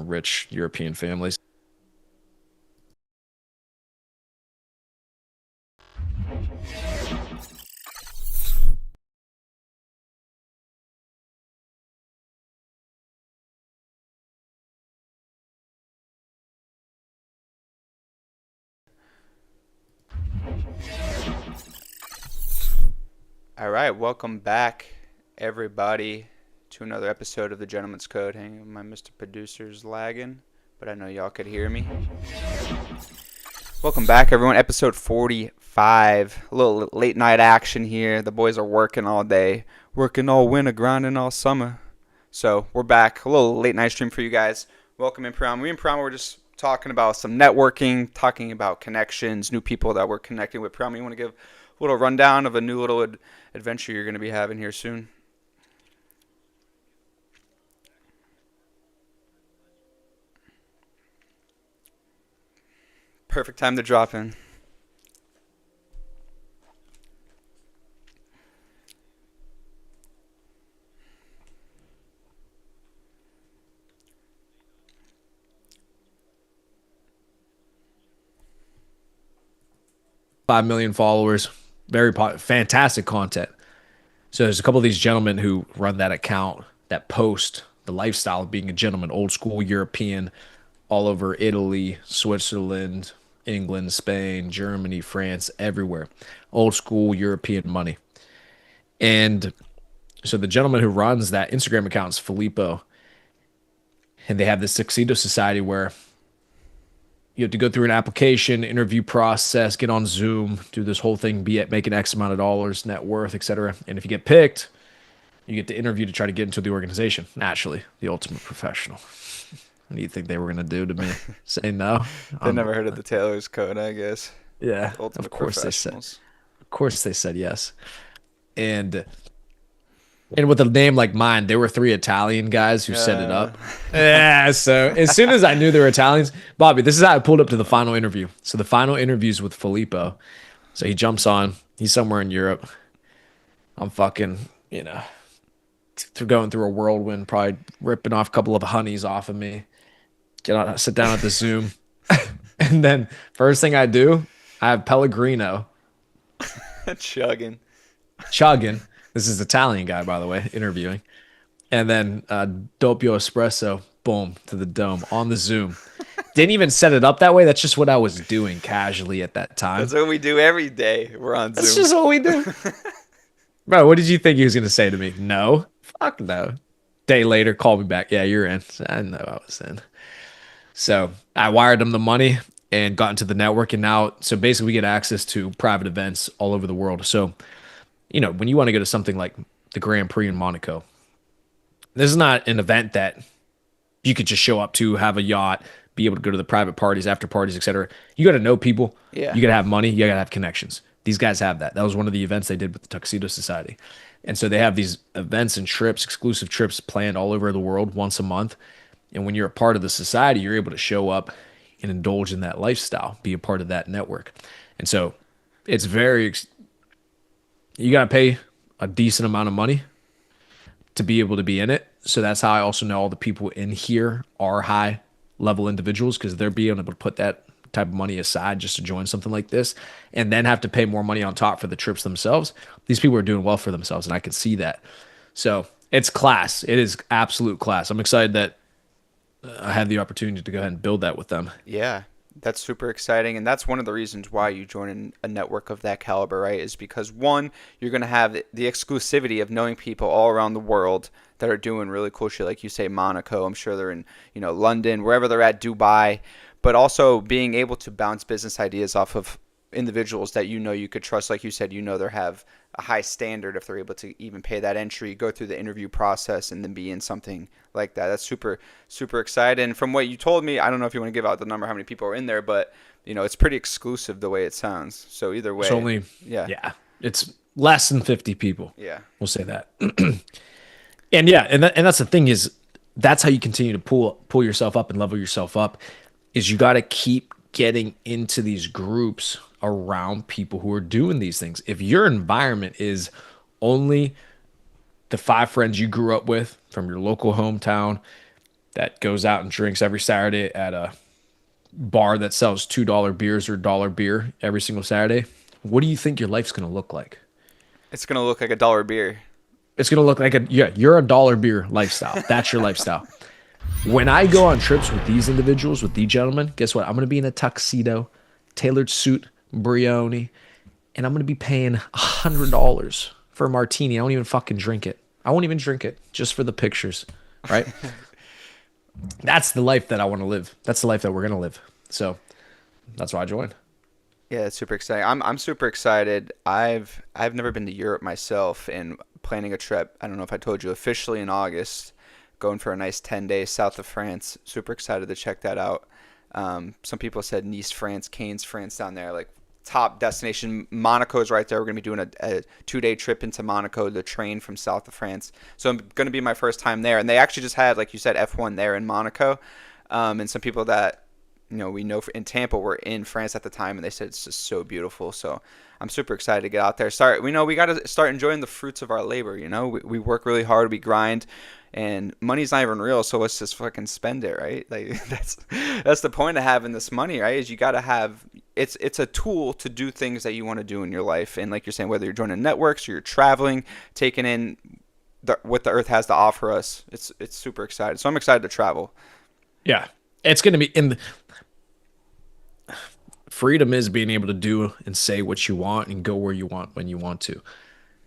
from rich European families. All right, welcome back, everybody, to another episode of the Gentleman's Code. Hang on, my Mr. Producer's lagging, but I know y'all could hear me. Welcome back, everyone. Episode 45. A little late night action here. The boys are working all day, working all winter, grinding all summer. So we're back. A little late night stream for you guys. Welcome in, Priamo. Me and Priamo were just talking about some networking, talking about connections, new people that we're connecting with. Priamo, you want to give a little rundown of a new little adventure you're going to be having here soon? Perfect time to drop in. Five million followers, fantastic content. So there's a couple of these gentlemen who run that account that post the lifestyle of being a gentleman, old school European, all over Italy, Switzerland, England, Spain, Germany, France, everywhere. Old school European money. And so the gentleman who runs that Instagram account is Filippo. And they have this Tuxedo Society where you have to go through an application, interview process, get on Zoom, do this whole thing, be at making X amount of dollars, net worth, etc. And if you get picked, you get to interview to try to get into the organization. Naturally, the ultimate professional. What do you think they were gonna do to me? Say no? They never heard of the Taylor's Code, I guess. Yeah, of Ultimate course they said. professionals. Of course they said yes. And with a name like mine, there were three Italian guys who set it Uh, up. Yeah, so as soon as I knew they were Italians, Bobby, this is how I pulled up to the final interview. So the final interview's with Filippo. So he jumps on. He's somewhere in Europe. I'm fucking, going through a whirlwind, probably ripping off a couple of honeys off of me. Get on, sit down at the Zoom. And then first thing I do, I have Pellegrino chugging. chugging. This is Italian guy, by the way, interviewing. And then doppio espresso, boom, to the dome on the Zoom. Didn't even set it up that way. That's just what I was doing casually at that time. That's what we do every day. We're on That's Zoom. just what we do. Bro, what did you think he was going to say to me? No. Fuck no. Day later, call me back. Yeah, you're in. I know I was in. So I wired him the money and got into the network. And now, so basically, we get access to private events all over the world. So, when you want to go to something like the Grand Prix in Monaco, this is not an event that you could just show up to, have a yacht, be able to go to the private parties, after parties, etc. You got to know people. Yeah. You got to have money. You got to have connections. These guys have that. That was one of the events they did with the Tuxedo Society. And so they have these events and trips, exclusive trips planned all over the world once a month. And when you're a part of the society, you're able to show up and indulge in that lifestyle, be a part of that network. And so it's you got to pay a decent amount of money to be able to be in it. So that's how I also know all the people in here are high level individuals because they're being able to put that type of money aside just to join something like this and then have to pay more money on top for the trips themselves. These people are doing well for themselves and I can see that. So it's class. It is absolute class. I'm excited that I had the opportunity to go ahead and build that with them. Yeah, that's super exciting. And that's one of the reasons why you join a network of that caliber, right? Is because one, you're going to have the exclusivity of knowing people all around the world that are doing really cool shit. Like you say, Monaco, I'm sure they're in, London, wherever they're at, Dubai, but also being able to bounce business ideas off of individuals that you could trust. Like you said, they have a high standard if they're able to even pay that entry, go through the interview process, and then be in something like that. That's super, super exciting. From what you told me, I don't know if you want to give out the number, how many people are in there, but it's pretty exclusive the way it sounds. So either way, It's only, yeah, yeah, it's less than 50 people. yeah, We'll say that. And yeah, and that's the thing is that's how you continue to pull yourself up and level yourself up is you got to keep getting into these groups around people who are doing these things. If your environment is only the five friends you grew up with from your local hometown, that goes out and drinks every Saturday at a bar that sells $2 beers or dollar beer every single Saturday, what do you think your life's gonna look like? It's gonna look like a dollar beer. It's gonna look like you're a dollar beer lifestyle. That's your lifestyle. When I go on trips with these individuals, with these gentlemen, guess what? I'm gonna be in a tuxedo, tailored suit, Brioni, and I'm gonna be paying $100 for a martini. I won't even fucking drink it. I won't even drink it just for the pictures, right? That's the life that I want to live. That's the life that we're gonna live. So that's why I joined. Yeah, it's super exciting. I'm super excited. I've never been to Europe myself and planning a trip. I don't know if I told you officially in August, going for a nice 10 days south of France. Super excited to check that out. Some people said Nice, France, Cannes, France down there, like top destination. Monaco's right there. We're going to be doing a 2-day trip into Monaco, the train from south of France. So I'm going to be my first time there. And they actually just had, like you said, F1 there in Monaco. And some people that we know in Tampa were in France at the time, and they said it's just so beautiful. So I'm super excited to get out there. We got to start enjoying the fruits of our labor. We work really hard, we grind, and money's not even real. So let's just fucking spend it, right? Like that's the point of having this money, right? Is you got to have it's a tool to do things that you want to do in your life. And like you're saying, whether you're joining networks or you're traveling, taking in what the earth has to offer us, it's super excited. So I'm excited to travel. Yeah, it's gonna be in the freedom is being able to do and say what you want and go where you want when you want to.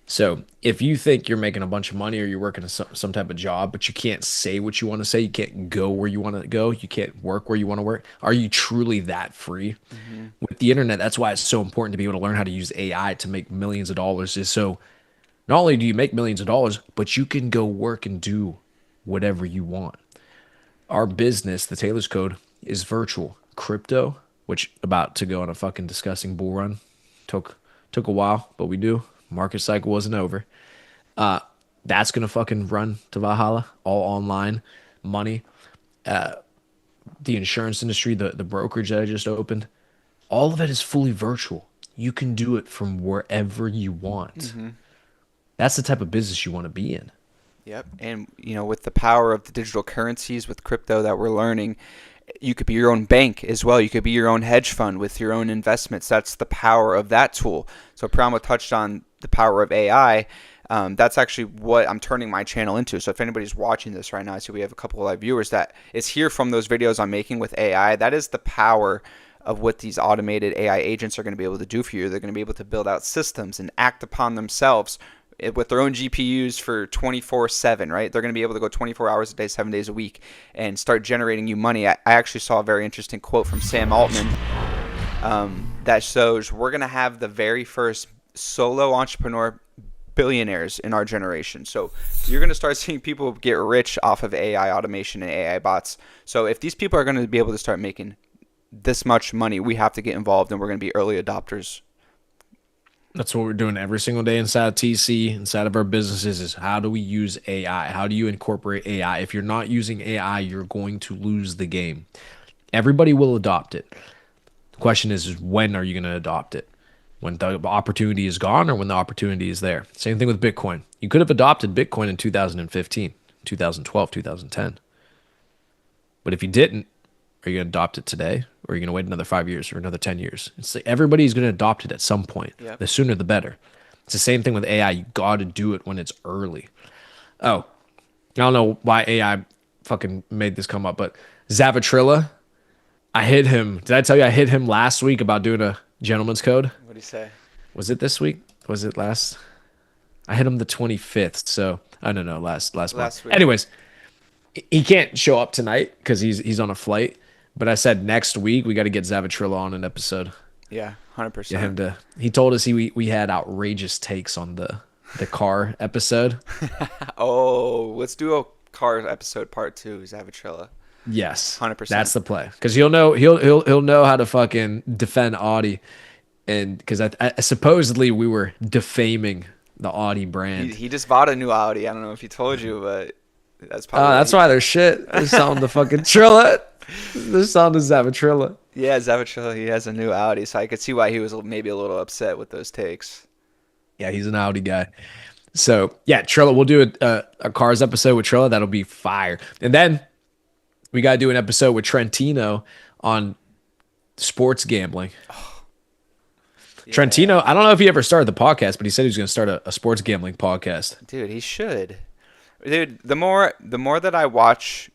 So if you think you're making a bunch of money or you're working some type of job, but you can't say what you want to say, you can't go where you want to go, you can't work where you want to work, are you truly that free? With the internet, that's why it's so important to be able to learn how to use AI to make millions of dollars. Is so not only do you make millions of dollars, but you can go work and do whatever you want. Our business, the Taylor's Code, is virtual. Crypto, which about to go on a fucking disgusting bull run, took a while, but we do. Market cycle wasn't over. That's gonna fucking run to Valhalla, all online money. The insurance industry, the brokerage that I just opened, all of it is fully virtual. You can do it from wherever you want. That's the type of business you want to be in. Yep. And, with the power of the digital currencies with crypto that we're learning, you could be your own bank as well. You could be your own hedge fund with your own investments. That's the power of that tool. So Priamo touched on the power of AI. That's actually what I'm turning my channel into. So if anybody's watching this right now, I see we have a couple of live viewers that is here from those videos I'm making with AI. That is the power of what these automated AI agents are going to be able to do for you. They're going to be able to build out systems and act upon themselves with their own GPUs for 24/7, right? They're going to be able to go 24 hours a day, 7 days a week, and start generating you money. I actually saw a very interesting quote from Sam Altman that shows we're going to have the very first solo entrepreneur billionaires in our generation. So you're going to start seeing people get rich off of AI automation and AI bots. So if these people are going to be able to start making this much money, we have to get involved, and we're going to be early adopters. That's what we're doing every single day inside of TC, inside of our businesses, is how do we use AI? How do you incorporate AI? If you're not using AI, you're going to lose the game. Everybody will adopt it. The question is when are you going to adopt it? When the opportunity is gone or when the opportunity is there? Same thing with Bitcoin. You could have adopted Bitcoin in 2015, 2012, 2010. But if you didn't, are you going to adopt it today? Or are you going to wait another 5 years or another 10 years? It's like everybody's going to adopt it at some point. Yep. The sooner, the better. It's the same thing with AI. You got to do it when it's early. Oh, I don't know why AI fucking made this come up, but Zavatrilla, I hit him. Did I tell you I hit him last week about doing a gentleman's code? What do you say? Was it this week? Was it last? I hit him the 25th. So I don't know, last month. Week. Anyways, he can't show up tonight because he's on a flight. But I said next week we got to get Zavatrilla on an episode. Yeah, 100%. Get him to. He told us we had outrageous takes on the car episode. Oh, let's do a car episode part 2, Zavatrilla. Yes, 100%. That's the play because he'll know how to fucking defend Audi, and because I supposedly we were defaming the Audi brand. He just bought a new Audi. I don't know if he told you, but that's probably. That's why they're shit. They're selling the fucking Trilla. They're selling the Zavatrilla. Yeah, Zavatrilla. He has a new Audi, so I could see why he was maybe a little upset with those takes. Yeah, he's an Audi guy. So yeah, Trilla. We'll do a cars episode with Trilla. That'll be fire. And then We got to do an episode with Trentino on sports gambling. Yeah, Trentino, I don't know if he ever started the podcast, but he said he was going to start a sports gambling podcast. dude, he should. Dude, the more that I watch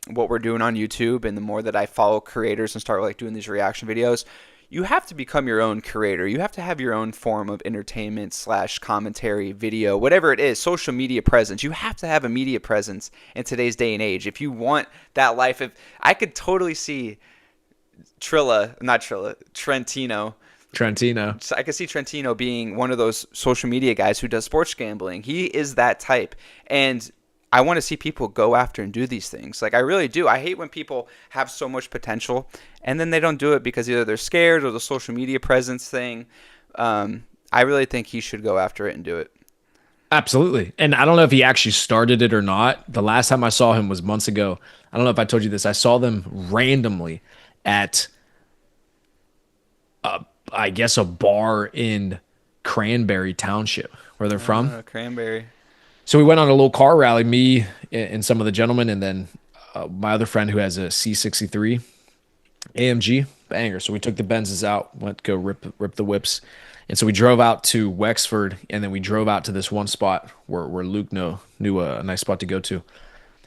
what we're doing on YouTube and the more that I follow creators and start like doing these reaction videos, you have to become your own creator. You have to have your own form of entertainment slash commentary, video, whatever it is, social media presence. You have to have a media presence in today's day and age. If you want that life, if I could totally see Trentino. Trentino. So I could see Trentino being one of those social media guys who does sports gambling. He is that type. And I want to see people go after and do these things. Like I really do. I hate when people have so much potential and then they don't do it because either they're scared or the social media presence thing. I really think he should go after it and do it. Absolutely. And I don't know if he actually started it or not. The last time I saw him was months ago. I don't know if I told you this. I saw them randomly at, I guess, a bar in Cranberry Township, where they're from. Cranberry. So we went on a little car rally, me and some of the gentlemen, and then my other friend who has a C63 AMG banger. So we took the Benzes out, went to go rip the whips. And so we drove out to Wexford, and then we drove out to this one spot where Luke knew a nice spot to go to.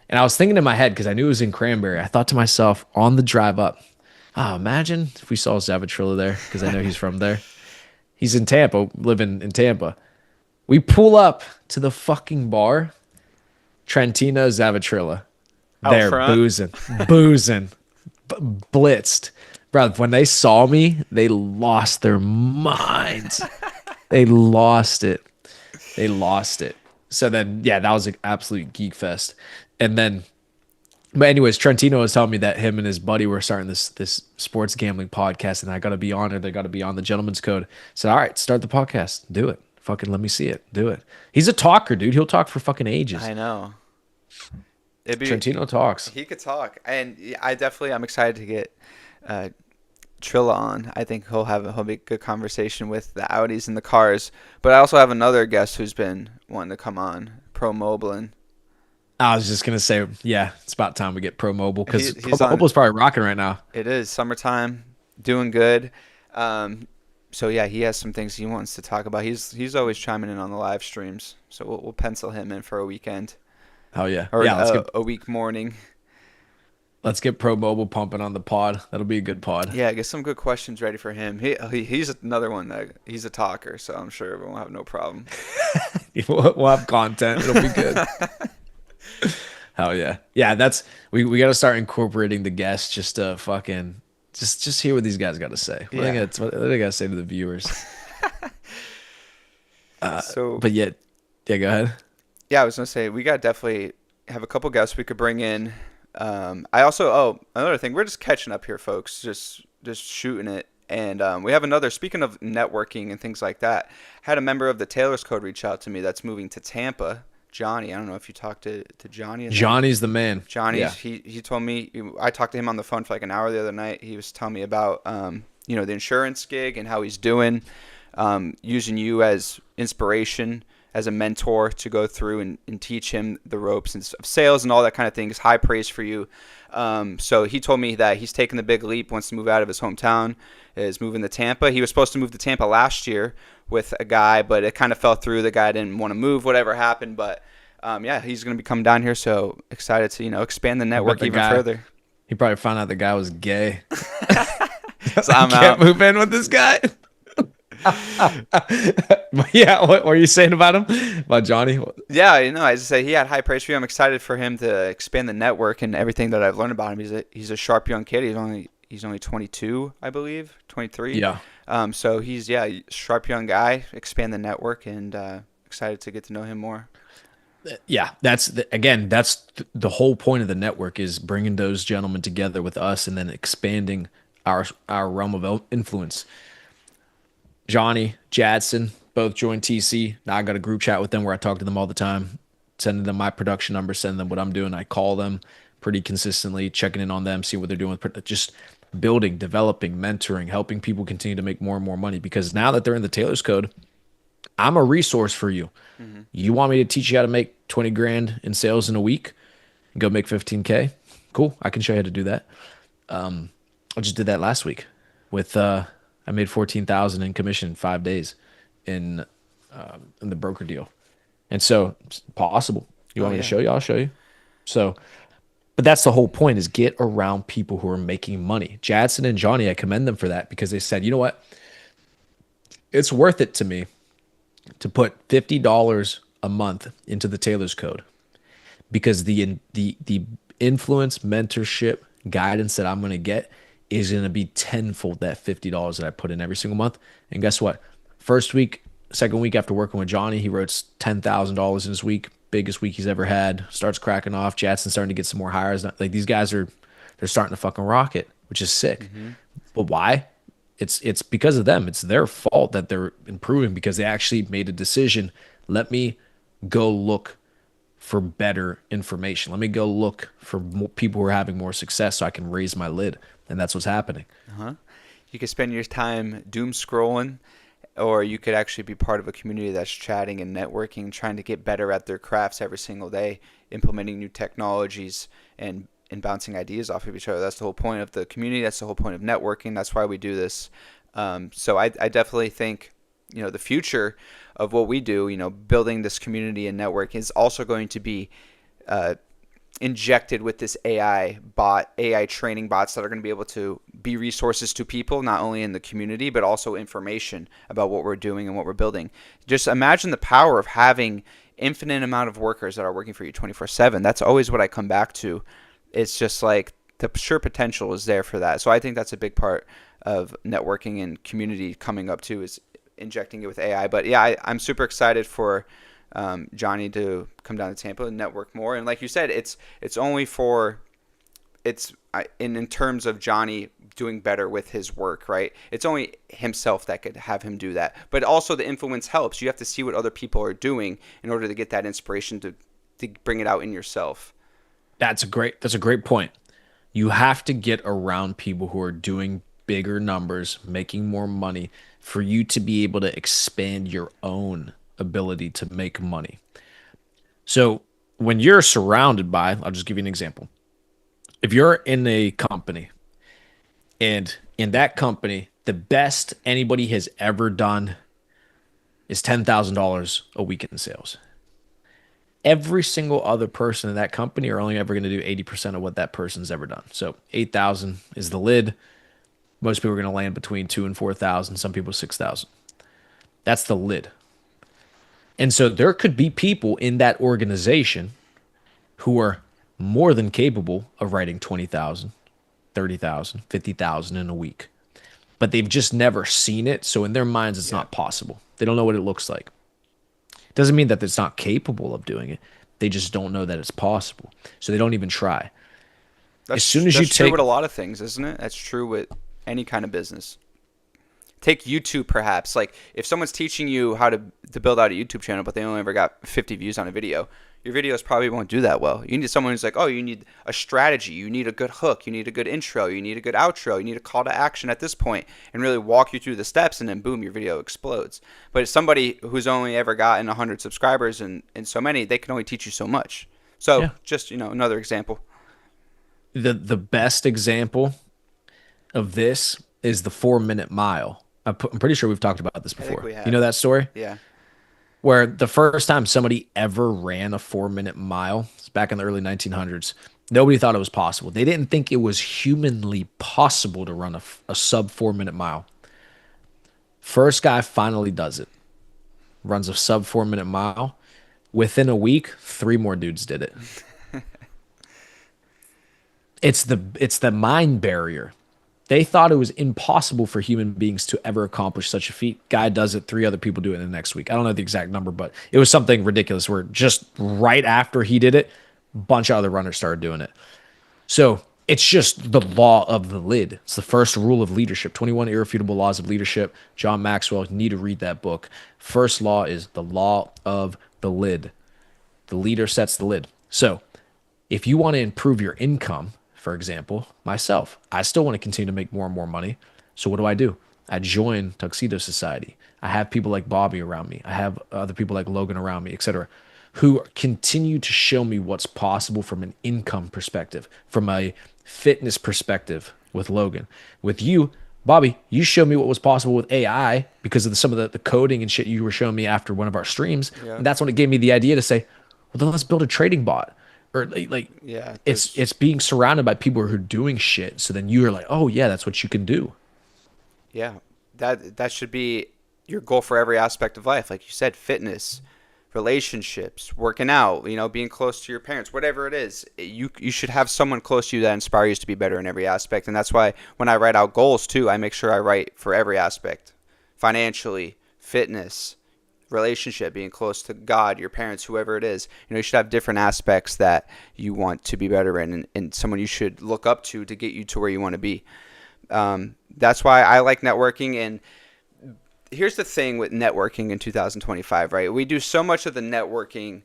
And I was thinking in my head, because I knew it was in Cranberry, I thought to myself on the drive up, imagine if we saw Zavatrilla there, because I know he's from there. He's in Tampa, living in Tampa. We pull up to the fucking bar, Trentino Zavatrilla. Out They're front. boozing, blitzed. Bro, when they saw me, they lost their minds. They lost it. They lost it. So then, yeah, that was an absolute geek fest. And then, but anyways, Trentino was telling me that him and his buddy were starting this sports gambling podcast, and I got to be on it. I got to be on the gentleman's code. So, all right, start the podcast. Do it. Fucking let me see it. Do it. He's a talker, dude. He'll talk for fucking ages. I know. Trentino talks. He could talk, and I'm excited to get Trilla on. I think he'll be a good conversation with the Audis and the cars. But I also have another guest who's been wanting to come on, Pro Moblin. I was just gonna say, yeah, it's about time we get Pro Mobile, because He's Pro on. Mobile's probably rocking right now. It is summertime, doing good. So yeah, he has some things he wants to talk about. He's always chiming in on the live streams, so we'll pencil him in for a weekend Hell yeah, or yeah. a week morning. Let's get Pro Mobile pumping on the pod. That'll be a good pod. Yeah, get some good questions ready for him. He's another one that he's a talker, so I'm sure we'll have no problem. We'll have content. It'll be good. Hell yeah, yeah. That's we got to start incorporating the guests just to fucking just hear what these guys got to say. Yeah. What they got to say to the viewers. So But yet, yeah, go ahead. yeah, I was gonna say we got definitely have a couple guests we could bring in. I also another thing, we're just catching up here, folks. Just shooting it, and we have another. Speaking of networking and things like that, had a member of the Taylor's Code reach out to me that's moving to Tampa. Johnny, I don't know if you talked to Johnny. Johnny's the man. Johnny's Yeah. he told me, I talked to him on the phone for like an hour the other night. He was telling me about the insurance gig and how he's doing, using you as inspiration, as a mentor to go through and teach him the ropes and of sales and all that kind of things. High praise for you. So he told me that he's taking the big leap, wants to move out of his hometown, is moving to Tampa. He was supposed to move to Tampa last year with a guy, but it kind of fell through. The guy didn't want to move, whatever happened. But yeah, he's going to be coming down here. So excited to, expand the network even further. He probably found out the guy was gay. So I'm Can't out. move in with this guy. Yeah, what were you saying about him? About Johnny? Yeah, I just say he had high praise for you. I'm excited for him to expand the network and everything that I've learned about him. He's a sharp young kid. He's only 22, I believe, 23. Yeah. So he's a sharp young guy. Expand the network, and excited to get to know him more. Yeah, that's the whole point of the network, is bringing those gentlemen together with us and then expanding our realm of influence. Johnny, Jadson, both joined TC. Now I got a group chat with them where I talk to them all the time, sending them my production number, sending them what I'm doing. I call them pretty consistently, checking in on them, see what they're doing, just building, developing, mentoring, helping people continue to make more and more money. Because now that they're in the Taylor's Code, I'm a resource for you. You want me to teach you how to make 20 grand in sales in a week and go make 15K? Cool. I can show you how to do that. I just did that last week with I made 14,000 in commission in 5 days in in the broker deal. And so it's possible. You Oh want me to yeah. show you? I'll show you. So, but that's the whole point is get around people who are making money. Jadson and Johnny, I commend them for that because they said, you know what? It's worth it to me to put $50 a month into the Taylor's Code because the influence, mentorship, guidance that I'm going to get is going to be tenfold that $50 that I put in every single month. And guess what? First week, second week after working with Johnny, he wrote $10,000 in his week, biggest week he's ever had. Starts cracking off. Jackson's starting to get some more hires. Like these guys are, they're starting to fucking rocket, which is sick. Mm-hmm. But why? It's because of them. It's their fault that they're improving because they actually made a decision. Let me go look for better information. Let me go look for more people who are having more success so I can raise my lid. And that's what's happening. Uh-huh. You could spend your time doom scrolling, or you could actually be part of a community that's chatting and networking, trying to get better at their crafts every single day, implementing new technologies and bouncing ideas off of each other. That's the whole point of the community. That's the whole point of networking. That's why we do this. So I definitely think, the future of what we do, building this community and network is also going to be uh, injected with this AI training bots that are going to be able to be resources to people, not only in the community, but also information about what we're doing and what we're building. Just imagine the power of having infinite amount of workers that are working for you 24/7. That's always what I come back to. It's just like the sure potential is there for that. So I think that's a big part of networking and community coming up too, is injecting it with AI. But yeah, I'm super excited for Johnny to come down to Tampa and network more. And like you said, it's only for in terms of Johnny doing better with his work, right? It's only himself that could have him do that. But also the influence helps. You have to see what other people are doing in order to get that inspiration to bring it out in yourself. That's a great point. You have to get around people who are doing bigger numbers, making more money for you to be able to expand your own ability to make money. So when you're surrounded by, I'll just give you an example. If you're in a company and in that company, the best anybody has ever done is $10,000 a week in sales. Every single other person in that company are only ever going to do 80% of what that person's ever done. So 8,000 is the lid. Most people are going to land between 2 and 4,000, some people 6,000. That's the lid. And so there could be people in that organization who are more than capable of writing 20,000, 30,000, 50,000 in a week. But they've just never seen it. So in their minds, it's Yeah. not possible. They don't know what it looks like. Doesn't mean that it's not capable of doing it. They just don't know that it's possible. So they don't even try. As soon as you That's true with take, a lot of things, isn't it? That's true with any kind of business. Take YouTube perhaps. Like if someone's teaching you how to build out a YouTube channel, but they only ever got 50 views on a video, your videos probably won't do that well. You need someone who's like, oh, you need a strategy, you need a good hook, you need a good intro, you need a good outro, you need a call to action at this point, and really walk you through the steps, and then boom, your video explodes. But if somebody who's only ever gotten 100 subscribers and so many, they can only teach you so much. So yeah, just another example. the best example of this is the 4 minute mile. I'm pretty sure we've talked about this I think before. we You know have. that story? Yeah. Where the first time somebody ever ran a 4 minute mile, it's back in the early 1900s, nobody thought it was possible. They didn't think it was humanly possible to run a sub 4 minute mile. First guy finally does it, runs a sub 4 minute mile. Within a week, three more dudes did it. It's the mind barrier. They thought it was impossible for human beings to ever accomplish such a feat. Guy does it, three other people do it in the next week. I don't know the exact number, but it was something ridiculous where just right after he did it, a bunch of other runners started doing it. So it's just the law of the lid. It's the first rule of leadership. 21 Irrefutable Laws of Leadership. John Maxwell, you need to read that book. First law is the law of the lid. The leader sets the lid. So if you want to improve your income, for example, myself, I still want to continue to make more and more money. So what do? I join Tuxedo Society. I have people like Bobby around me. I have other people like Logan around me, etc., who continue to show me what's possible from an income perspective, from a fitness perspective with Logan. With you, Bobby, you showed me what was possible with AI because of some of the coding and shit you were showing me after one of our streams. Yeah. And that's when it gave me the idea to say, well, then let's build a trading bot. Or like Yeah. it's There's it's being surrounded by people who are doing shit. So then you're like, oh yeah, that's what you can do. Yeah, that should be your goal for every aspect of life. Like you said, fitness, relationships, working out, being close to your parents, whatever it is. You should have someone close to you that inspires you to be better in every aspect. And that's why when I write out goals too, I make sure I write for every aspect. Financially, fitness, relationship, being close to God, your parents, whoever it is. You should have different aspects that you want to be better in, and someone you should look up to get you to where you want to be. That's why I like networking. And here's the thing with networking in 2025, right? We do so much of the networking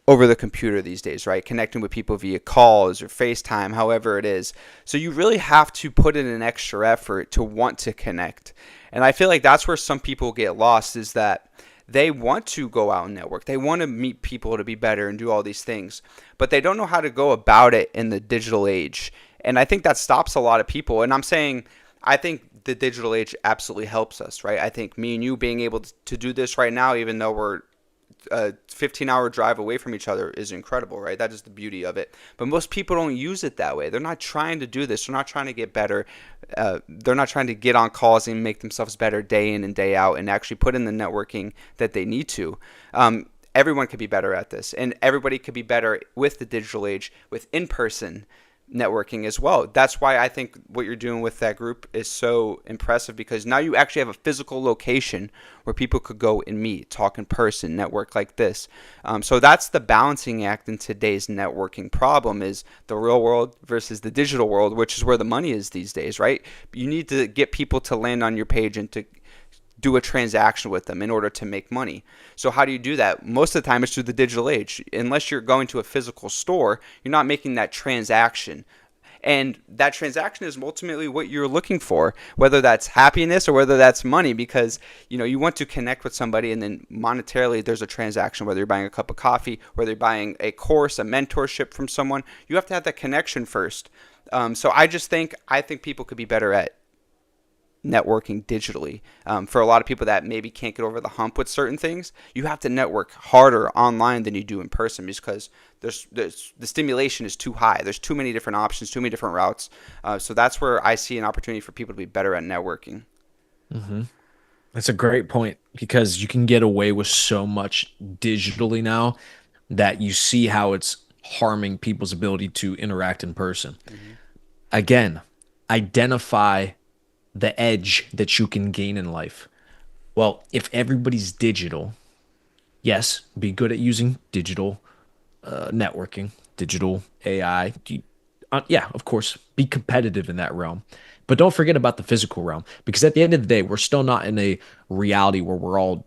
over the computer these days, right? Connecting with people via calls or FaceTime, however it is. So you really have to put in an extra effort to want to connect. And I feel like that's where some people get lost, is that they want to go out and network. They want to meet people to be better and do all these things, but they don't know how to go about it in the digital age. And I think that stops a lot of people. And I'm saying, I think the digital age absolutely helps us, right? I think me and you being able to do this right now, even though we're a 15-hour drive away from each other, is incredible, right? That is the beauty of it. But most people don't use it that way. They're not trying to do this. They're not trying to get better. They're not trying to get on calls and make themselves better day in and day out and actually put in the networking that they need to. Everyone could be better at this, and everybody could be better with the digital age, with in-person networking as well. That's why I think what you're doing with that group is so impressive, because now you actually have a physical location where people could go and meet, talk in person, network like this. So that's the balancing act in today's networking problem, is the real world versus the digital world, which is where the money is these days, right? You need to get people to land on your page and to do a transaction with them in order to make money. So how do you do that? Most of the time it's through the digital age. Unless you're going to a physical store, you're not making that transaction. And that transaction is ultimately what you're looking for, whether that's happiness or whether that's money, because you want to connect with somebody, and then monetarily there's a transaction, whether you're buying a cup of coffee, whether you're buying a course, a mentorship from someone. You have to have that connection first. So I think people could be better at networking digitally. For a lot of people that maybe can't get over the hump with certain things, you have to network harder online than you do in person, because there's the stimulation is too high. There's too many different options, too many different routes. So that's where I see an opportunity for people to be better at networking. Mm-hmm. That's a great point, because you can get away with so much digitally now that you see how it's harming people's ability to interact in person. Mm-hmm. Again, identify the edge that you can gain in life. Well, if everybody's digital, yes, be good at using digital networking, digital AI. Yeah, of course, be competitive in that realm. But don't forget about the physical realm, because at the end of the day, we're still not in a reality where we're all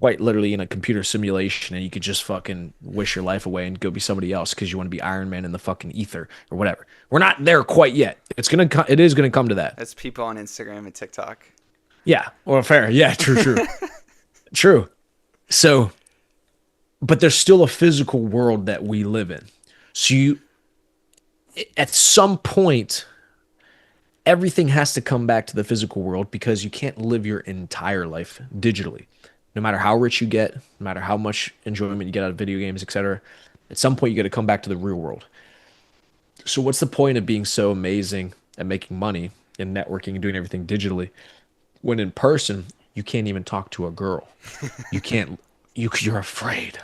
quite literally in a computer simulation and you could just fucking wish your life away and go be somebody else because you want to be Iron Man in the fucking ether or whatever. We're not there quite yet. It is gonna come to that. That's people on Instagram and TikTok. Yeah. Well, fair. Yeah. True. True. True. So, but there's still a physical world that we live in. So at some point, everything has to come back to the physical world, because you can't live your entire life digitally. No matter how rich you get, no matter how much enjoyment you get out of video games, etc., at some point you got to come back to the real world. So what's the point of being so amazing at making money and networking and doing everything digitally when in person you can't even talk to a girl? You can't. You're afraid.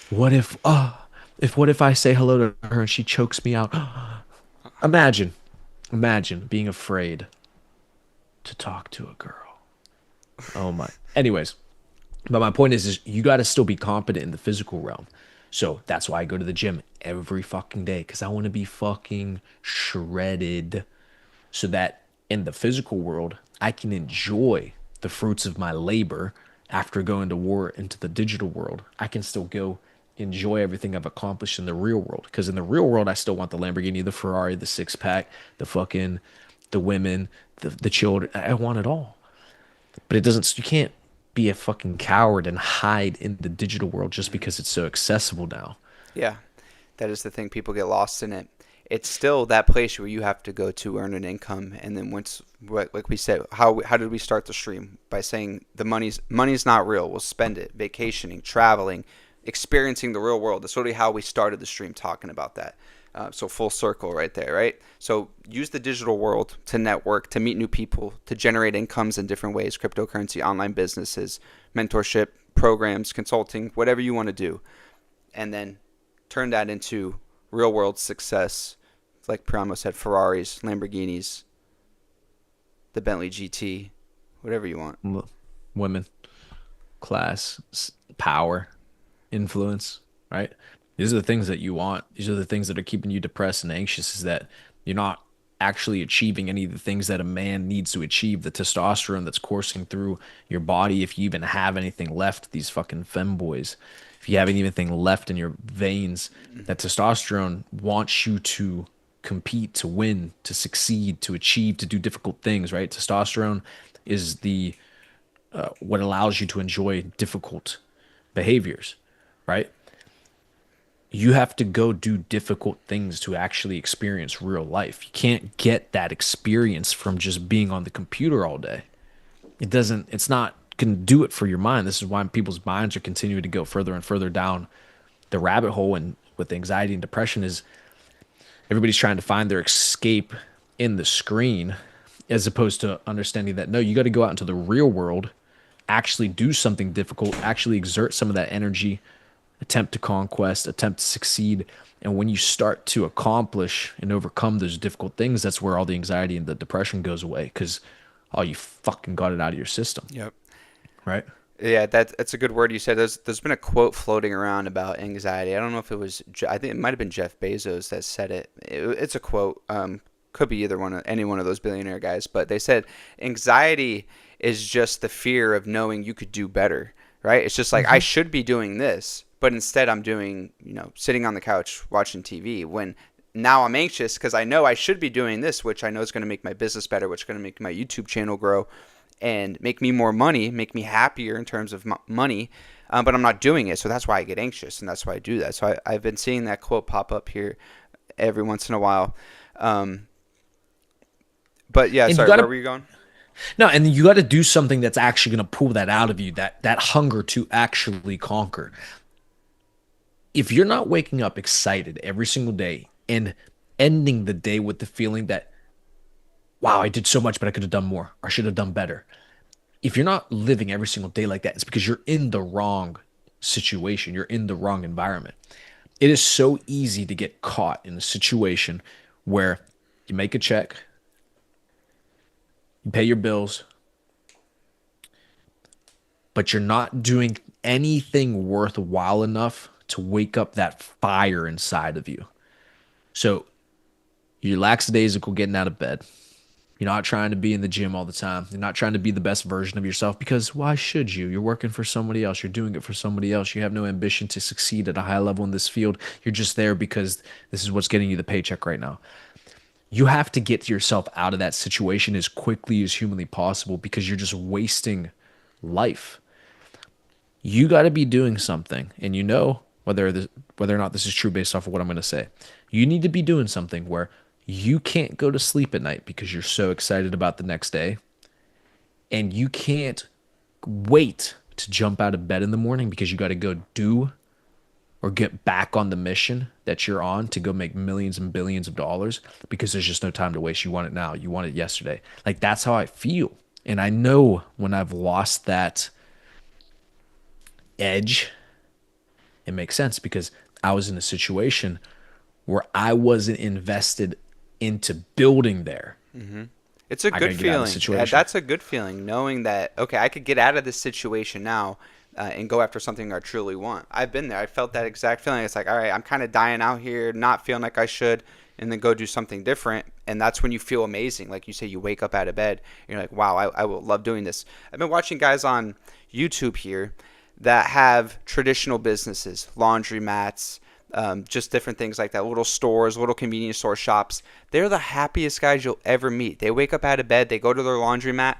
What if I say hello to her and she chokes me out? Imagine, imagine being afraid to talk to a girl. Oh my. Anyways, but my point is you got to still be competent in the physical realm. So that's why I go to the gym every fucking day, because I want to be fucking shredded, so that in the physical world I can enjoy the fruits of my labor after going to war into the digital world. I can still go enjoy everything I've accomplished in the real world, because in the real world I still want the Lamborghini, the Ferrari, the six pack, the women, the children. I want it all. But it doesn't, you can't be a fucking coward and hide in the digital world just because it's so accessible now. Yeah, that is the thing. People get lost in it. It's still that place where you have to go to earn an income, and then once, like we said, how did we start the stream by saying the money's not real? We'll spend it vacationing, traveling, experiencing the real world. That's really how we started the stream talking about that. So full circle right there, right? So use the digital world to network, to meet new people, to generate incomes in different ways: cryptocurrency, online businesses, mentorship programs, consulting, whatever you want to do, and then turn that into real world success. Like Priamo said, Ferraris, Lamborghinis, the Bentley GT, whatever you want. Women, class, power, influence, right? These are the things that you want. These are the things that are keeping you depressed and anxious, is that you're not actually achieving any of the things that a man needs to achieve. The testosterone that's coursing through your body, if you even have anything left, these fucking femboys, if you have anything left in your veins, that testosterone wants you to compete, to win, to succeed, to achieve, to do difficult things, right? Testosterone is the what allows you to enjoy difficult behaviors, right? You have to go do difficult things to actually experience real life. You can't get that experience from just being on the computer all day. It's not going to do it for your mind. This is why people's minds are continuing to go further and further down the rabbit hole. And with anxiety and depression, is everybody's trying to find their escape in the screen, as opposed to understanding that no, you got to go out into the real world, actually do something difficult, actually exert some of that energy, attempt to conquest, attempt to succeed. And when you start to accomplish and overcome those difficult things, that's where all the anxiety and the depression goes away, because oh, you fucking got it out of your system, Yep. right? Yeah, that's a good word you said. There's been a quote floating around about anxiety. I don't know if it was I think it might have been Jeff Bezos that said it's a quote. Could be either any one of those billionaire guys, but they said anxiety is just the fear of knowing you could do better, right? It's just like I Mm-hmm. should be doing this, but instead I'm doing, sitting on the couch watching TV, when now I'm anxious because I know I should be doing this, which I know is going to make my business better, which is going to make my YouTube channel grow and make me more money, make me happier in terms of money, but I'm not doing it. So that's why I get anxious, and that's why I do that. So I've been seeing that quote pop up here every once in a while. Um, but yeah, And you sorry, got where to were you going? no, and you got to do something that's actually going to pull that out of you, that hunger to actually conquer. If you're not waking up excited every single day and ending the day with the feeling that, wow, I did so much, but I could have done more, or I should have done better. If you're not living every single day like that, it's because you're in the wrong situation. You're in the wrong environment. It is so easy to get caught in a situation where you make a check, you pay your bills, but you're not doing anything worthwhile enough to wake up that fire inside of you. So you're lackadaisical getting out of bed. You're not trying to be in the gym all the time. You're not trying to be the best version of yourself, because why should you? You're working for somebody else. You're doing it for somebody else. You have no ambition to succeed at a high level in this field. You're just there because this is what's getting you the paycheck right now. You have to get yourself out of that situation as quickly as humanly possible, because you're just wasting life. You got to be doing something, and whether or not this is true based off of what I'm going to say. You need to be doing something where you can't go to sleep at night because you're so excited about the next day, and you can't wait to jump out of bed in the morning because you got to go do or get back on the mission that you're on to go make millions and billions of dollars, because there's just no time to waste. You want it now. You want it yesterday. Like, that's how I feel. And I know when I've lost that edge, it makes sense, because I was in a situation where I wasn't invested into building there. It's a I got good to get out of the feeling. situation. That's a good feeling, knowing that, okay, I could get out of this situation now, and go after something I truly want. I've been there. I felt that exact feeling. It's like, all right, I'm kind of dying out here, not feeling like I should, and then go do something different. And that's when you feel amazing. Like you say, you wake up out of bed, and you're like, wow, I will love doing this. I've been watching guys on YouTube here that have traditional businesses, laundromats, just different things like that, little stores, little convenience store shops. They're the happiest guys you'll ever meet. They wake up out of bed, they go to their laundromat,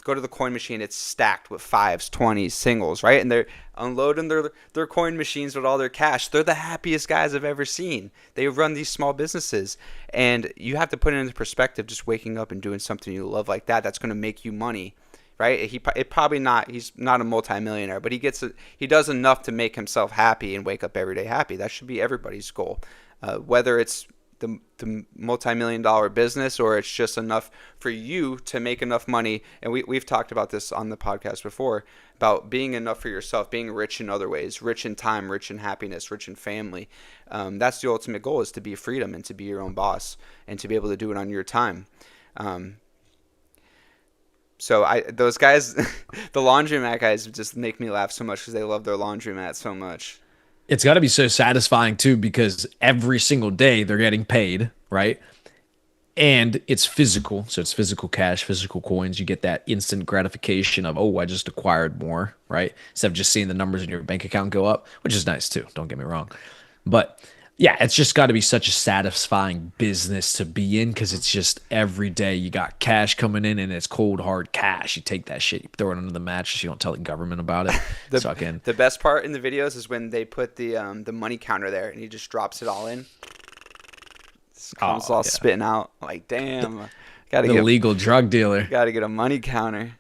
go to the coin machine, it's stacked with fives, 20s, singles, right? And they're unloading their coin machines with all their cash. They're the happiest guys I've ever seen. They run these small businesses. And you have to put it into perspective, just waking up and doing something you love like that, that's going to make you money. Right? He's not a multimillionaire, but he does enough to make himself happy and wake up every day happy. That should be everybody's goal. Whether it's the multi-million-dollar business or it's just enough for you to make enough money. And we've talked about this on the podcast before about being enough for yourself, being rich in other ways, rich in time, rich in happiness, rich in family. That's the ultimate goal, is to be freedom and to be your own boss and to be able to do it on your time. So those guys, the laundromat guys, just make me laugh so much because they love their laundromat so much. It's got to be so satisfying too, because every single day they're getting paid, right? And it's physical. So it's physical cash, physical coins. You get that instant gratification of, oh, I just acquired more, right? Instead of just seeing the numbers in your bank account go up, which is nice too. Don't get me wrong. But yeah, it's just got to be such a satisfying business to be in, because it's just every day you got cash coming in, and it's cold, hard cash. You take that shit, you throw it under the mattress. You don't tell the government about it. The best part in the videos is when they put the money counter there and he just drops it all in. It comes all spitting out. Like, damn. The legal drug dealer. Got to get a money counter.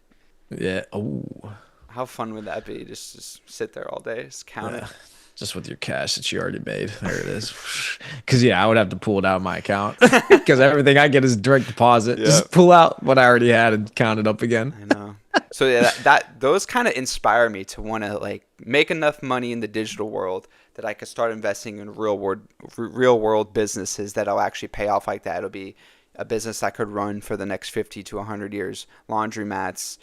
Yeah. Oh. How fun would that be? Just sit there all day, just count it. Just with your cash that you already made. There it is. Because, yeah, I would have to pull it out of my account because everything I get is direct deposit. Yep. Just pull out what I already had and count it up again. I know. So, yeah, those kind of inspire me to want to, like, make enough money in the digital world that I could start investing in real world businesses that'll actually pay off like that. It'll be a business I could run for the next 50 to 100 years. Laundromats,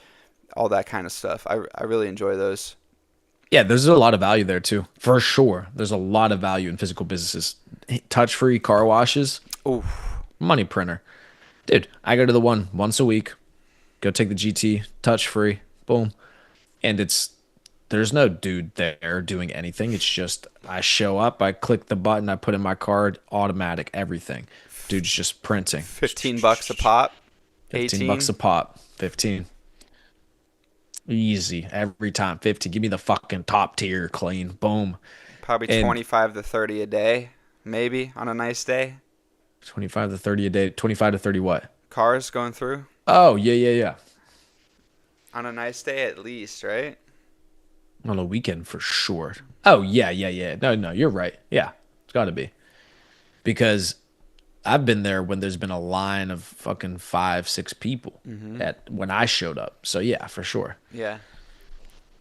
all that kind of stuff. I really enjoy those. Yeah, there's a lot of value there too, for sure. There's a lot of value in physical businesses. Touch-free car washes, money printer. Dude, I go to the one once a week, go take the GT, touch-free, boom. And there's no dude there doing anything. It's just I show up, I click the button, I put in my card, automatic, everything. Dude's just printing. $15 a pop. 15 bucks a pop. 15. Easy every time. 50. Give me the fucking top tier clean. Boom. Probably 25 to 30 a day, maybe on a nice day. 25 to 30 a day. 25 to 30 what? Cars going through. Oh, yeah. On a nice day at least, right? On a weekend for sure. Oh, yeah. No, you're right. Yeah, it's got to be. Because I've been there when there's been a line of fucking 5-6 people when I showed up. So yeah, for sure. Yeah.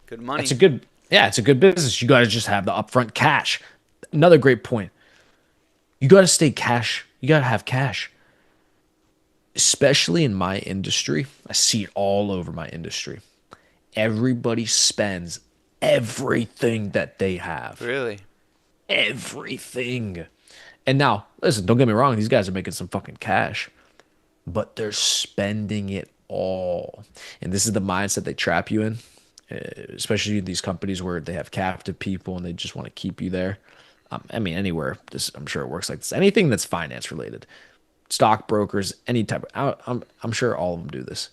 Good money. It's a good business. You got to just have the upfront cash. Another great point. You got to stay cash. You got to have cash. Especially in my industry. I see it all over my industry. Everybody spends everything that they have. Really? Everything. And now, listen, don't get me wrong. These guys are making some fucking cash, but they're spending it all. And this is the mindset they trap you in, especially these companies where they have captive people and they just want to keep you there. I mean, anywhere. I'm sure it works like this. Anything that's finance related, stockbrokers, any type of. I'm sure all of them do this.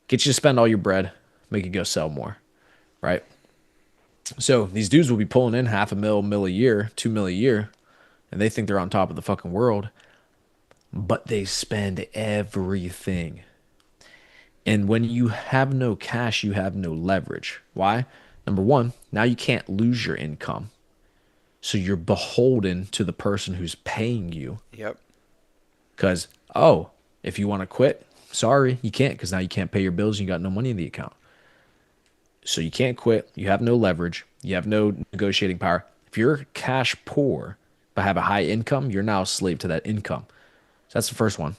Get you to spend all your bread, make you go sell more, right? So these dudes will be pulling in $500,000 a year, $2 million a year, and they think they're on top of the fucking world, but they spend everything. And when you have no cash, you have no leverage. Why? Number one, now you can't lose your income. So you're beholden to the person who's paying you. Yep. Because, if you want to quit, sorry, you can't, because now you can't pay your bills and you got no money in the account. So you can't quit. You have no leverage. You have no negotiating power. If you're cash poor but have a high income, you're now a slave to that income. So that's the first one.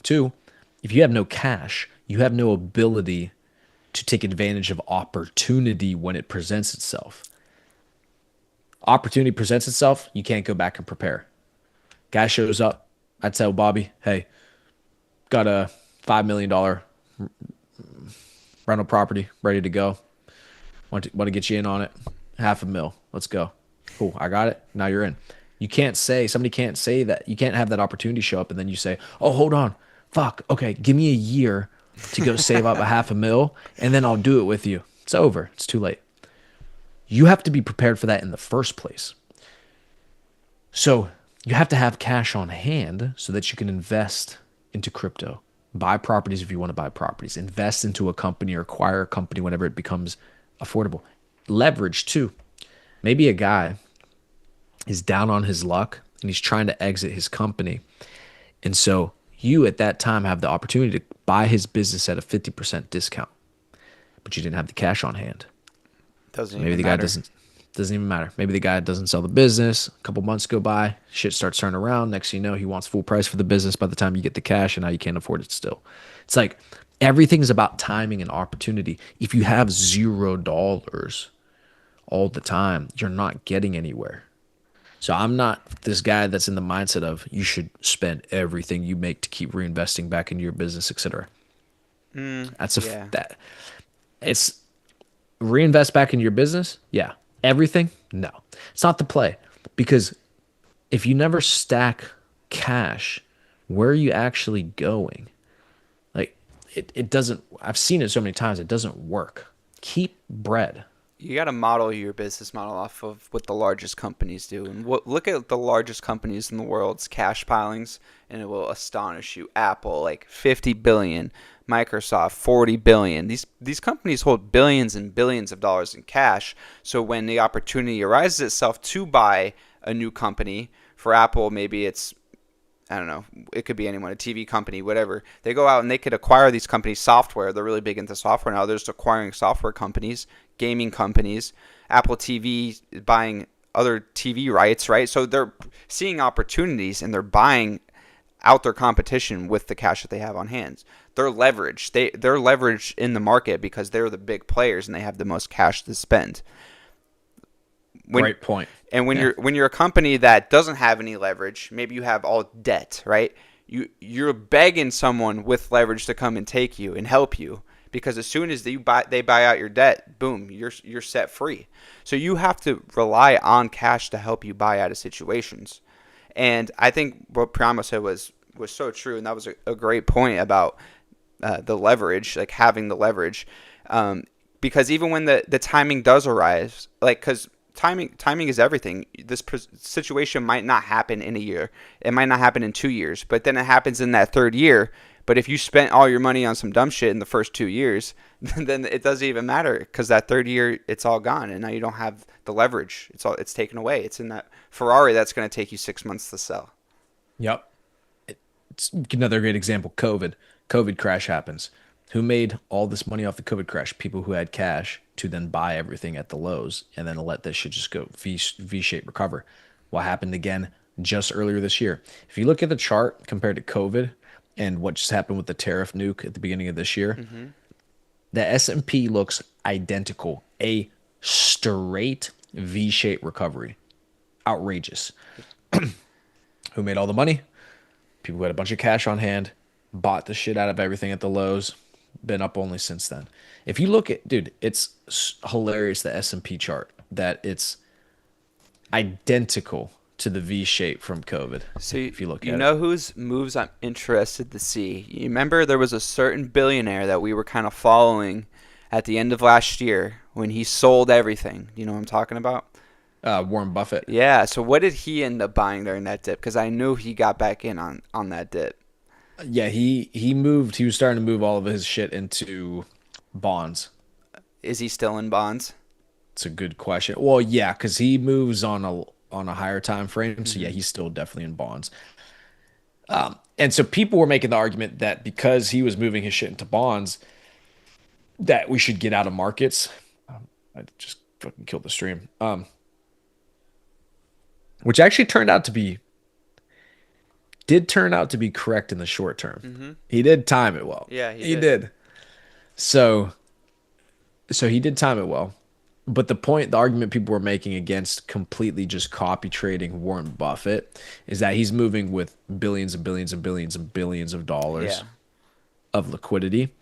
2, if you have no cash, you have no ability to take advantage of opportunity when it presents itself. Opportunity presents itself, you can't go back and prepare. Guy shows up, I tell Bobby, hey, got a $5 million rental property ready to go. Want to get you in on it. $500,000. Let's go. Cool. I got it. Now you're in. Somebody can't say that. You can't have that opportunity show up and then you say, oh, hold on. Fuck. Okay. Give me a year. to go save up a half a mil, and then I'll do it with you. It's over. It's too late. You have to be prepared for that in the first place. So you have to have cash on hand so that you can invest into crypto, buy properties if you want to buy properties, invest into a company or acquire a company whenever it becomes affordable. Leverage too. Maybe a guy is down on his luck and he's trying to exit his company. And so you at that time have the opportunity to buy his business at a 50% discount, but you didn't have the cash on hand. Doesn't Maybe even the guy matter. doesn't even matter. Maybe the guy doesn't sell the business. A couple months go by, shit starts turning around. Next thing you know, he wants full price for the business by the time you get the cash, and now you can't afford it still. It's like everything's about timing and opportunity. If you have $0 all the time, you're not getting anywhere. So I'm not this guy that's in the mindset of you should spend everything you make to keep reinvesting back into your business, etc. That's a Yeah. that it's reinvest back into your business. Yeah. Everything? No. It's not the play because if you never stack cash, where are you actually going? Like it doesn't I've seen it so many times it doesn't work. Keep bread. You got to model your business model off of what the largest companies do. And look at the largest companies in the world's cash pilings, and it will astonish you. Apple, like 50 billion, Microsoft, 40 billion. These companies hold billions and billions of dollars in cash. So when the opportunity arises itself to buy a new company, for Apple, maybe it's I don't know, it could be anyone, a TV company, whatever. They go out and they could acquire these companies' software. They're really big into software now. They're just acquiring software companies, gaming companies, Apple TV buying other TV rights, right? So they're seeing opportunities and they're buying out their competition with the cash that they have on hand. They're leveraged. They're leveraged in the market because they're the big players and they have the most cash to spend. When Great point. and when Yeah. you're a company that doesn't have any leverage, maybe you have all debt, right? You're begging someone with leverage to come and take you and help you because as soon as they buy out your debt, boom, you're set free. So you have to rely on cash to help you buy out of situations. And I think what Priamo said was so true, and that was a great point about the leverage, like having the leverage, because even when the timing does arise, like because timing is everything. This situation might not happen in a year. It might not happen in 2 years, but then it happens in that third year. But if you spent all your money on some dumb shit in the first 2 years, then it doesn't even matter because that third year it's all gone, and now you don't have the leverage. It's taken away. It's in that Ferrari that's going to take you 6 months to sell. Yep. It's another great example. COVID crash happens. Who made all this money off the COVID crash? People who had cash to then buy everything at the lows and then let this shit just go V shape recover. What happened again just earlier this year? If you look at the chart compared to COVID and what just happened with the tariff nuke at the beginning of this year, Mm-hmm. the S&P looks identical. A straight V-shaped recovery. Outrageous. Who made all the money? People who had a bunch of cash on hand, bought the shit out of everything at the lows, been up only since then. If you look at, dude, it's hilarious the S&P chart that it's identical to the V shape from COVID. So If you look you at it, know whose moves I'm interested to see. You remember there was a certain billionaire that we were kind of following at the end of last year when he sold everything. You know what I'm talking about? Warren Buffett. Yeah. So what did he end up buying during that dip? Because I knew he got back in on that dip. Yeah, he moved. He was starting to move all of his shit into bonds. Is he still in bonds? It's a good question. Well, yeah, because he moves on a higher time frame. So yeah, Hmm. he's still definitely in bonds. And so people were making the argument that because he was moving his shit into bonds, that we should get out of markets. I just fucking killed the stream. Which actually did turn out to be correct in the short term. Hmm. He did time it well. Yeah, he He did. did. So he did time it well. But the argument people were making against completely just copy trading Warren Buffett is that he's moving with billions and billions and billions and billions of dollars Yeah. of liquidity.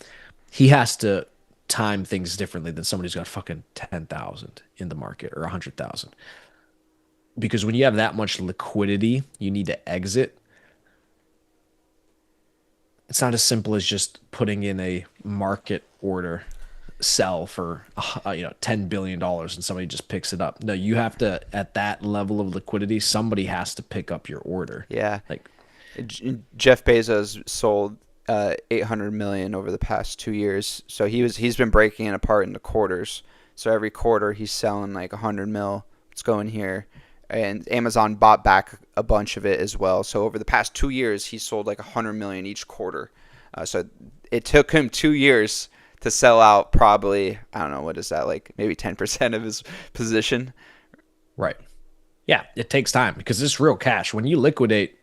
He has to time things differently than somebody who's got fucking 10,000 in the market or 100,000. Because when you have that much liquidity, you need to exit. it's not as simple as just putting in a market order sell for $10 billion and somebody just picks it up. No, you have to, at that level of liquidity, somebody has to pick up your order. Yeah. Like, Jeff Bezos sold 800 million over the past 2 years. So he's been breaking it apart into quarters. So every quarter he's selling like 100 mil. It's going here. And Amazon bought back a bunch of it as well. So over the past 2 years, he sold like 100 million each quarter. So it took him 2 years to sell out probably, I don't know, what is that, like maybe 10% of his position. right. Yeah, it takes time because it's real cash. When you liquidate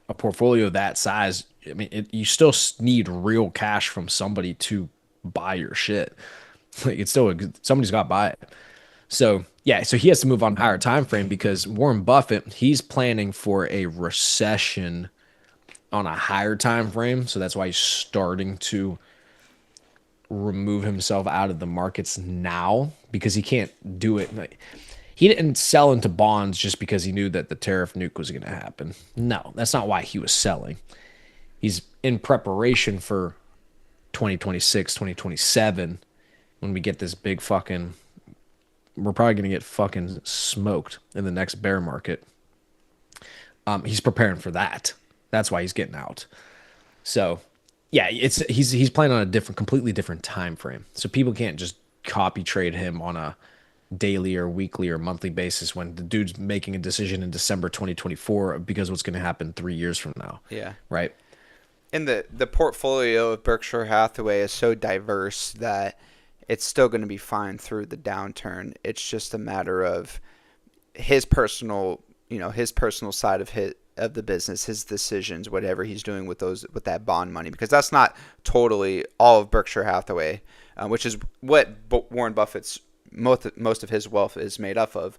a portfolio that size, I mean, you still need real cash from somebody to buy your shit. Like, it's still somebody's got to buy it. So yeah, so he has to move on higher time frame because Warren Buffett, he's planning for a recession on a higher time frame. So that's why he's starting to remove himself out of the markets now because he can't do it. Like, he didn't sell into bonds just because he knew that the tariff nuke was going to happen. No, that's not why he was selling. He's in preparation for 2026, 2027 when we get this big fucking, we're probably going to get fucking smoked in the next bear market. He's preparing for that. That's why he's getting out. So yeah, he's playing on a completely different time frame. So people can't just copy trade him on a daily or weekly or monthly basis when the dude's making a decision in December 2024 because what's going to happen 3 years from now. Yeah. Right. And the portfolio of Berkshire Hathaway is so diverse that it's still going to be fine through the downturn. It's just a matter of his personal side of the business, his decisions, whatever he's doing with that bond money, because that's not totally all of Berkshire Hathaway, which is what Warren Buffett's most of his wealth is made up of.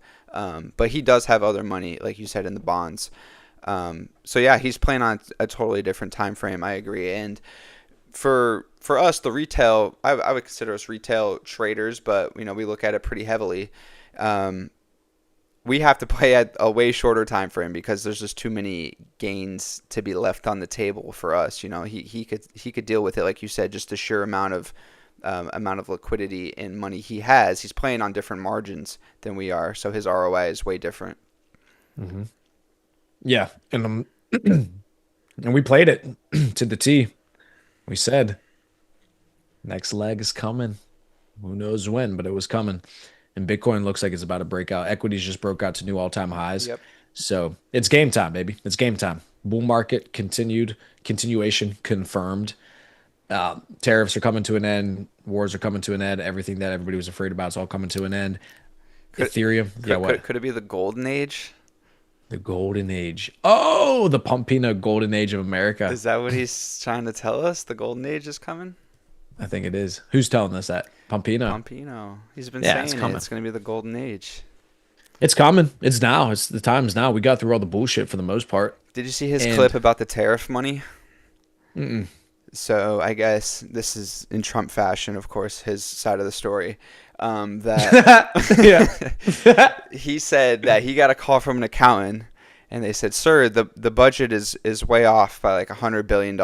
But he does have other money, like you said, in the bonds. So yeah, he's playing on a totally different time frame. I agree. And for us, the retail, I would consider us retail traders, but we look at it pretty heavily. We have to play at a way shorter time frame because there's just too many gains to be left on the table for us. He could deal with it, like you said, just the sheer amount of liquidity and money he has. He's playing on different margins than we are, so his ROI is way different. Mm-hmm. Yeah, and and we played it to the T. We said next leg is coming. Who knows when, but it was coming. And Bitcoin looks like it's about to break out. Equities just broke out to new all-time highs. Yep. So it's game time, baby. It's game time. Bull market continuation confirmed. Tariffs are coming to an end. Wars are coming to an end. Everything that everybody was afraid about is all coming to an end. Ethereum. Could it be the golden age? The golden age. Oh, the Pumpina golden age of America. Is that what he's trying to tell us? The golden age is coming? I think it is. Who's telling us that? Pumpino. He's been saying it's going to be the golden age. It's coming. It's now. It's the times now. We got through all the bullshit for the most part. Did you see his clip about the tariff money? Mm-mm. So I guess this is in Trump fashion, of course, his side of the story. He said that he got a call from an accountant, and they said, "Sir, the budget is way off by like $100 billion,"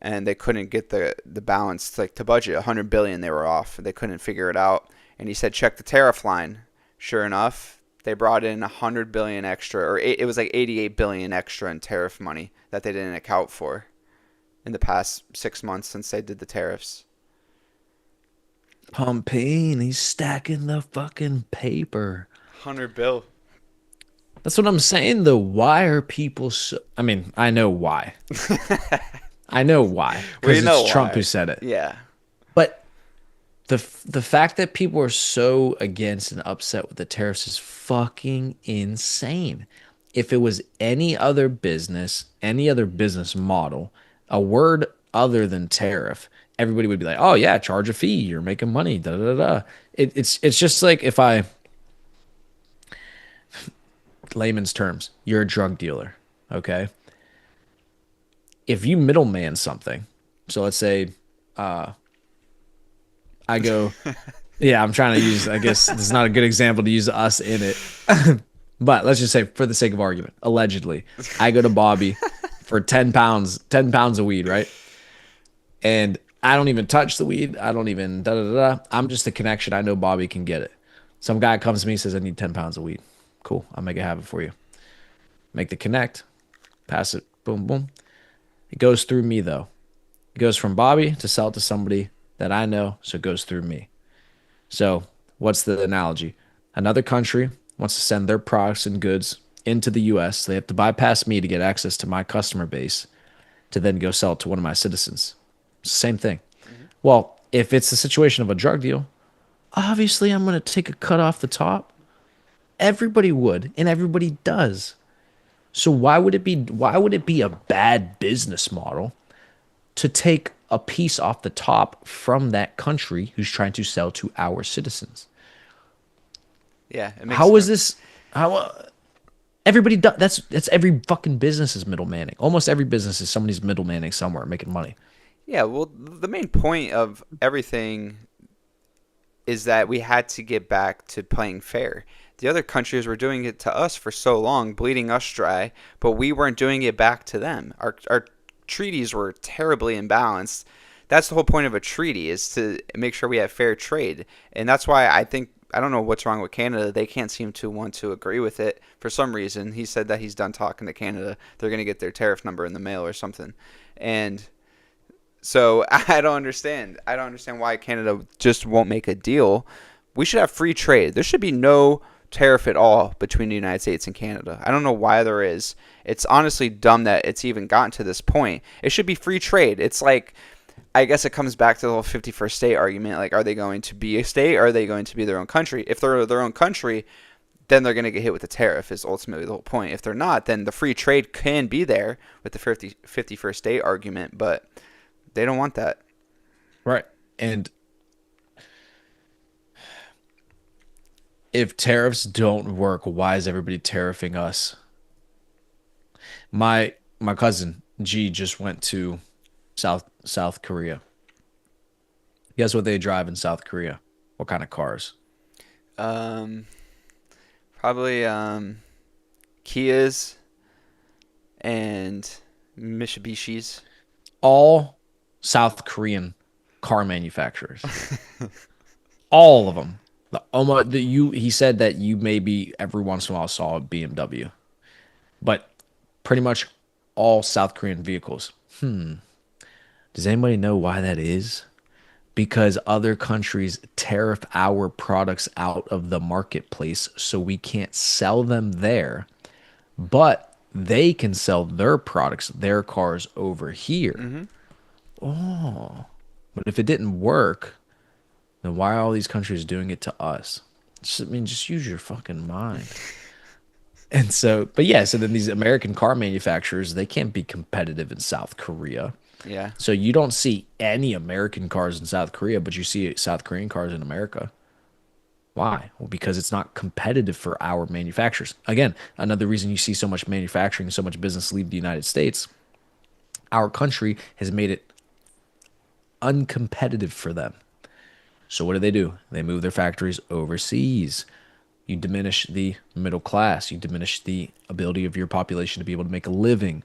and they couldn't get the balance to budget $100 billion. They were off. They couldn't figure it out, and he said, "Check the tariff line." Sure enough, they brought in $100 billion extra, or it was like $88 billion extra in tariff money that they didn't account for in the past 6 months since they did the tariffs. Pompey, he's stacking the fucking paper. 100 bill. That's what I'm saying, though. Why are people so... I mean, I know why. I know why. Because it's Trump who said it. Yeah. But the fact that people are so against and upset with the tariffs is fucking insane. If it was any other business model, a word other than tariff, everybody would be like, "Oh yeah, charge a fee. You're making money." Da da da. It's just like if I, layman's terms, you're a drug dealer, okay? If you middleman something, so let's say, I go, yeah, I'm trying to use. I guess this is not a good example to use us in it, but let's just say, for the sake of argument, allegedly, I go to Bobby for 10 pounds of weed, right? And I don't even touch the weed. I don't even da da da. Da. I'm just a connection. I know Bobby can get it. Some guy comes to me, says I need 10 pounds of weed. Cool. I'll make it happen for you. Make the connect, pass it, boom, boom. It goes through me though. It goes from Bobby to sell it to somebody that I know, so it goes through me. So, what's the analogy? Another country wants to send their products and goods into the US. They have to bypass me to get access to my customer base to then go sell it to one of my citizens. Same thing. Hmm. Well, if it's the situation of a drug deal, obviously I'm going to take a cut off the top. Everybody would, and everybody does. So why would it be a bad business model to take a piece off the top from that country who's trying to sell to our citizens? Yeah, it makes How is this how everybody does that's every fucking business is middlemaning. Almost every business is somebody's middlemaning somewhere making money. yeah. Well, the main point of everything is that we had to get back to playing fair. The other countries were doing it to us for so long, bleeding us dry, but we weren't doing it back to them. Our treaties were terribly imbalanced. That's the whole point of a treaty is to make sure we have fair trade. And that's why I think I don't know what's wrong with Canada. They can't seem to want to agree with it for some reason. He said that he's done talking to Canada. They're going to get their tariff number in the mail or something. And so I don't understand. I don't understand why Canada just won't make a deal. We should have free trade. There should be no tariff at all between the United States and Canada. I don't know why there is. It's honestly dumb that it's even gotten to this point. It should be free trade. It's like I guess it comes back to the whole 51st state argument. Like, are they going to be a state or are they going to be their own country? If they're their own country, then they're going to get hit with the tariff is ultimately the whole point. If they're not, then the free trade can be there with the 51st state argument, but they don't want that. Right. And if tariffs don't work, why is everybody tariffing us? My cousin G just went to South Korea. Guess what they drive in South Korea? What kind of cars? Um, Probably Kias and Mitsubishis. All South Korean car manufacturers. All of them. He said that you maybe every once in a while saw a BMW, but pretty much all South Korean vehicles. Does anybody know why that is? Because other countries tariff our products out of the marketplace, so we can't sell them there, but they can sell their products, their cars over here. Hmm. But if it didn't work, then why are all these countries doing it to us? Just use your fucking mind. And so, but yeah, so then these American car manufacturers, they can't be competitive in South Korea. Yeah. So you don't see any American cars in South Korea, but you see South Korean cars in America. Why? Well, because it's not competitive for our manufacturers. Again, another reason you see so much manufacturing, so much business leave the United States, our country has made it uncompetitive for them. So what do? They move their factories overseas. You diminish the middle class. You diminish the ability of your population to be able to make a living.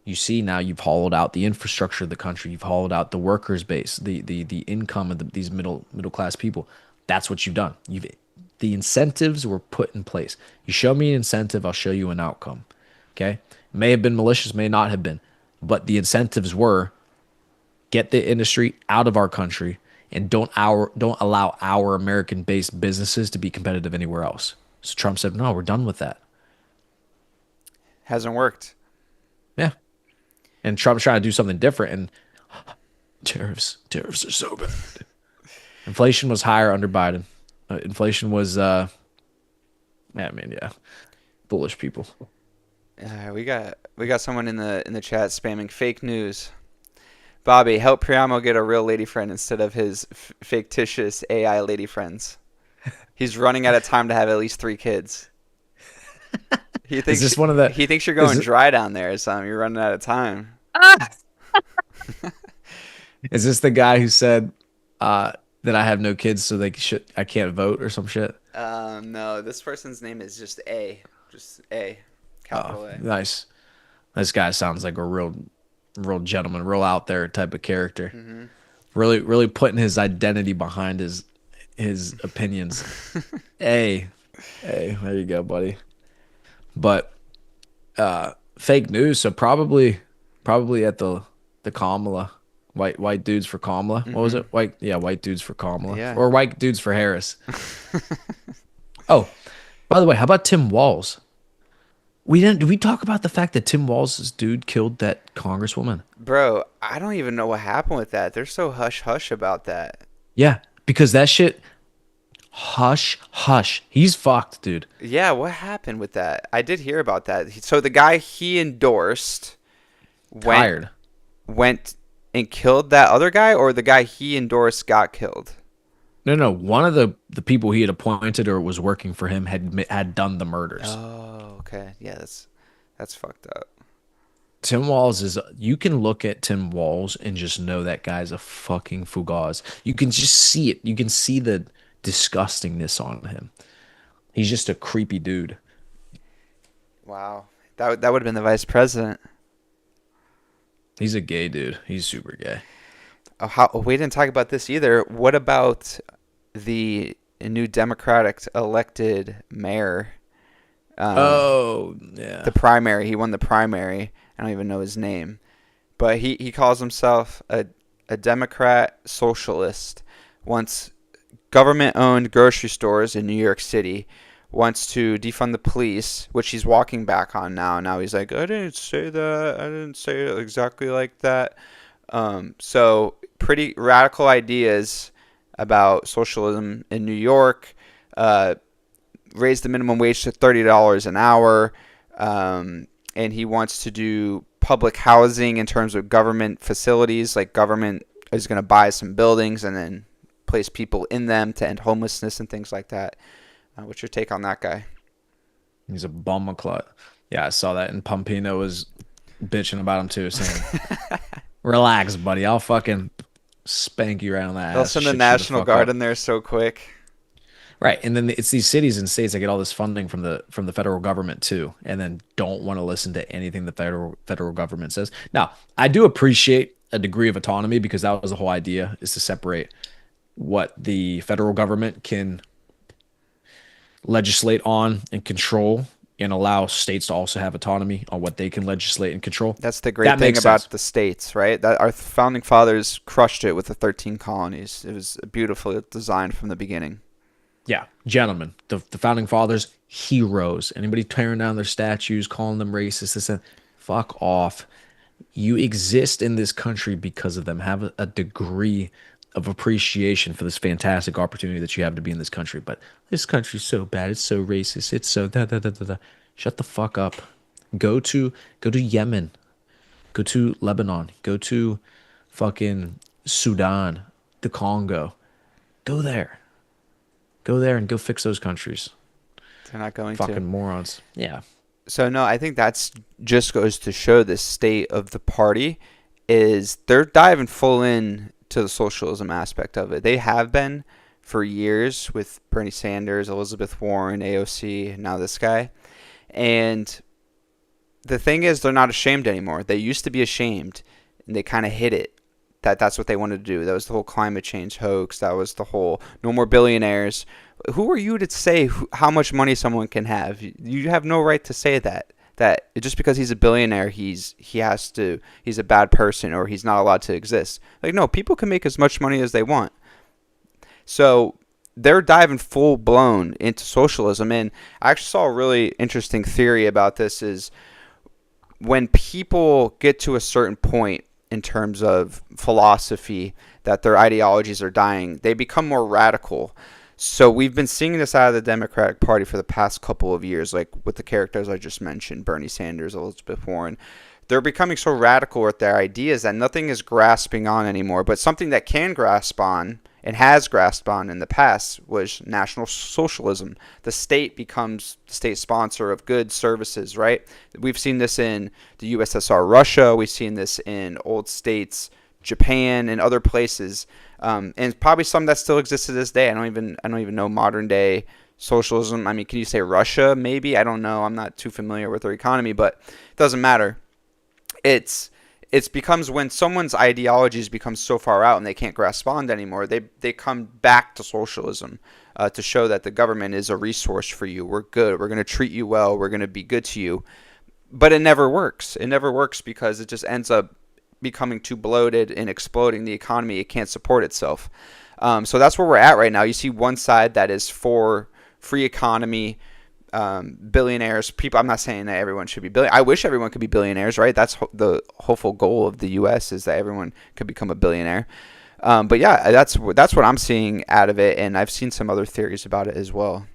You see now you've hollowed out the infrastructure of the country. You've hollowed out the workers base, the income of these middle class people. That's what you've done. The incentives were put in place. You show me an incentive, I'll show you an outcome. Okay, may have been malicious, may not have been, but the incentives were get the industry out of our country and don't allow our American based businesses to be competitive anywhere else. So Trump said, no, we're done with that. Hasn't worked. Yeah. And Trump's trying to do something different. And tariffs are so bad. Inflation was higher under Biden. Inflation was, yeah, bullish people. We got someone in the chat spamming fake news. Bobby, help Priamo get a real lady friend instead of his fictitious AI lady friends. He's running out of time to have at least 3 kids. He Is thinks this one of the? he thinks you're Is going it, dry down there or something. You're running out of time. is this the guy who said that I have no kids, so I can't vote or some shit? No, this person's name is just A, Oh, capital A. nice. This guy sounds like a real real gentleman, real out there type of character. Hmm. Really, really putting his identity behind his opinions. Hey, hey, there you go, buddy. But fake news. So probably at the Kamala. White dudes for Kamala. What was Hmm. it? White dudes for Kamala. Yeah. Or white dudes for Harris. Oh, by the way, how about Tim Walz? Did we talk about the fact that Tim Walz's dude killed that congresswoman? Bro, I don't even know what happened with that. They're so hush hush about that. Yeah, because that shit, hush, hush. He's fucked, dude. Yeah, what happened with that? I did hear about that. So the guy he endorsed went Tired. went and killed that other guy, or the guy he endorsed got killed? No, no. One of the people he had appointed or was working for him had done the murders. Oh, okay. Yeah, that's fucked up. Tim Walz is. You can look at Tim Walz and just know that guy's a fucking fugaz. You can just see it. You can see the disgustingness on him. He's just a creepy dude. Wow. That would have been the vice president. He's a gay dude. He's super gay. We didn't talk about this either. What about the new Democratic elected mayor? Oh, yeah. The primary. He won the primary. I don't even know his name, but he calls himself a Democrat socialist. Wants government-owned grocery stores in New York City. Wants to defund the police, which he's walking back on now. Now he's like, I didn't say that. I didn't say it exactly like that. So pretty radical ideas about socialism in New York. Raise the minimum wage to $30 an hour. And he wants to do public housing in terms of government facilities. Like government is going to buy some buildings and then place people in them to end homelessness and things like that. What's your take on that guy? He's a bum a clut. Yeah, I saw that. And Pompino was bitching about him too, saying, relax, buddy. I'll fucking spank you right on that They'll ass. send the Shit you the National fuck Guard up. in there so quick. Right. And then it's these cities and states that get all this funding from the federal government too, and then don't want to listen to anything the federal government says. Now, I do appreciate a degree of autonomy because that was the whole idea, is to separate what the federal government can legislate on and control and allow states to also have autonomy on what they can legislate and control. That's the great That thing makes sense. about the states, right? That our founding fathers crushed it with the 13 colonies. It was beautifully designed from the beginning. Yeah, gentlemen, the founding fathers, heroes. Anybody tearing down their statues, calling them racist, this and fuck off. You exist in this country because of them. Have a degree of appreciation for this fantastic opportunity that you have to be in this country. But this country's so bad. It's so racist. It's so da da da da da. Shut the fuck up. Go to Yemen. Go to Lebanon. Go to fucking Sudan, the Congo. Go there. Go there and go fix those countries. They're not going to. Fucking morons. Yeah. So no, I think that's just goes to show the state of the party is they're diving full in to the socialism aspect of it. They have been for years with Bernie Sanders, Elizabeth Warren, AOC, now this guy. And the thing is, they're not ashamed anymore. They used to be ashamed, and they kind of hid it. That's what they wanted to do. That was the whole climate change hoax. That was the whole no more billionaires. Who are you to say how much money someone can have? You have no right to say that. That just because he's a billionaire, he's a bad person or he's not allowed to exist. Like no, people can make as much money as they want. So they're diving full blown into socialism. And I actually saw a really interesting theory about this is when people get to a certain point in terms of philosophy that their ideologies are dying, they become more radical. So we've been seeing this out of the Democratic Party for the past couple of years, like with the characters I just mentioned, Bernie Sanders, Elizabeth Warren. They're becoming so radical with their ideas that nothing is grasping on anymore. But something that can grasp on and has grasped on in the past was National Socialism. The state becomes the state sponsor of goods, services, right? We've seen this in the USSR, Russia. We've seen this in old states, Japan, and other places, and probably some that still exist to this day. I don't even know modern day socialism. I mean, can you say Russia? Maybe, I don't know. I'm not too familiar with their economy, but it doesn't matter. It's it becomes when someone's ideologies become so far out and they can't respond anymore, they come back to socialism to show that the government is a resource for you. We're good. We're going to treat you well. We're going to be good to you. But it never works. It never works because it just ends up becoming too bloated and exploding the economy. It can't support itself. So that's where we're at right now. You see one side that is for free economy, billionaires, people. I'm not saying that everyone should be billion. I wish everyone could be billionaires, right? That's the hopeful goal of the U.S. is that everyone could become a billionaire. But yeah, that's what I'm seeing out of it, and I've seen some other theories about it as well.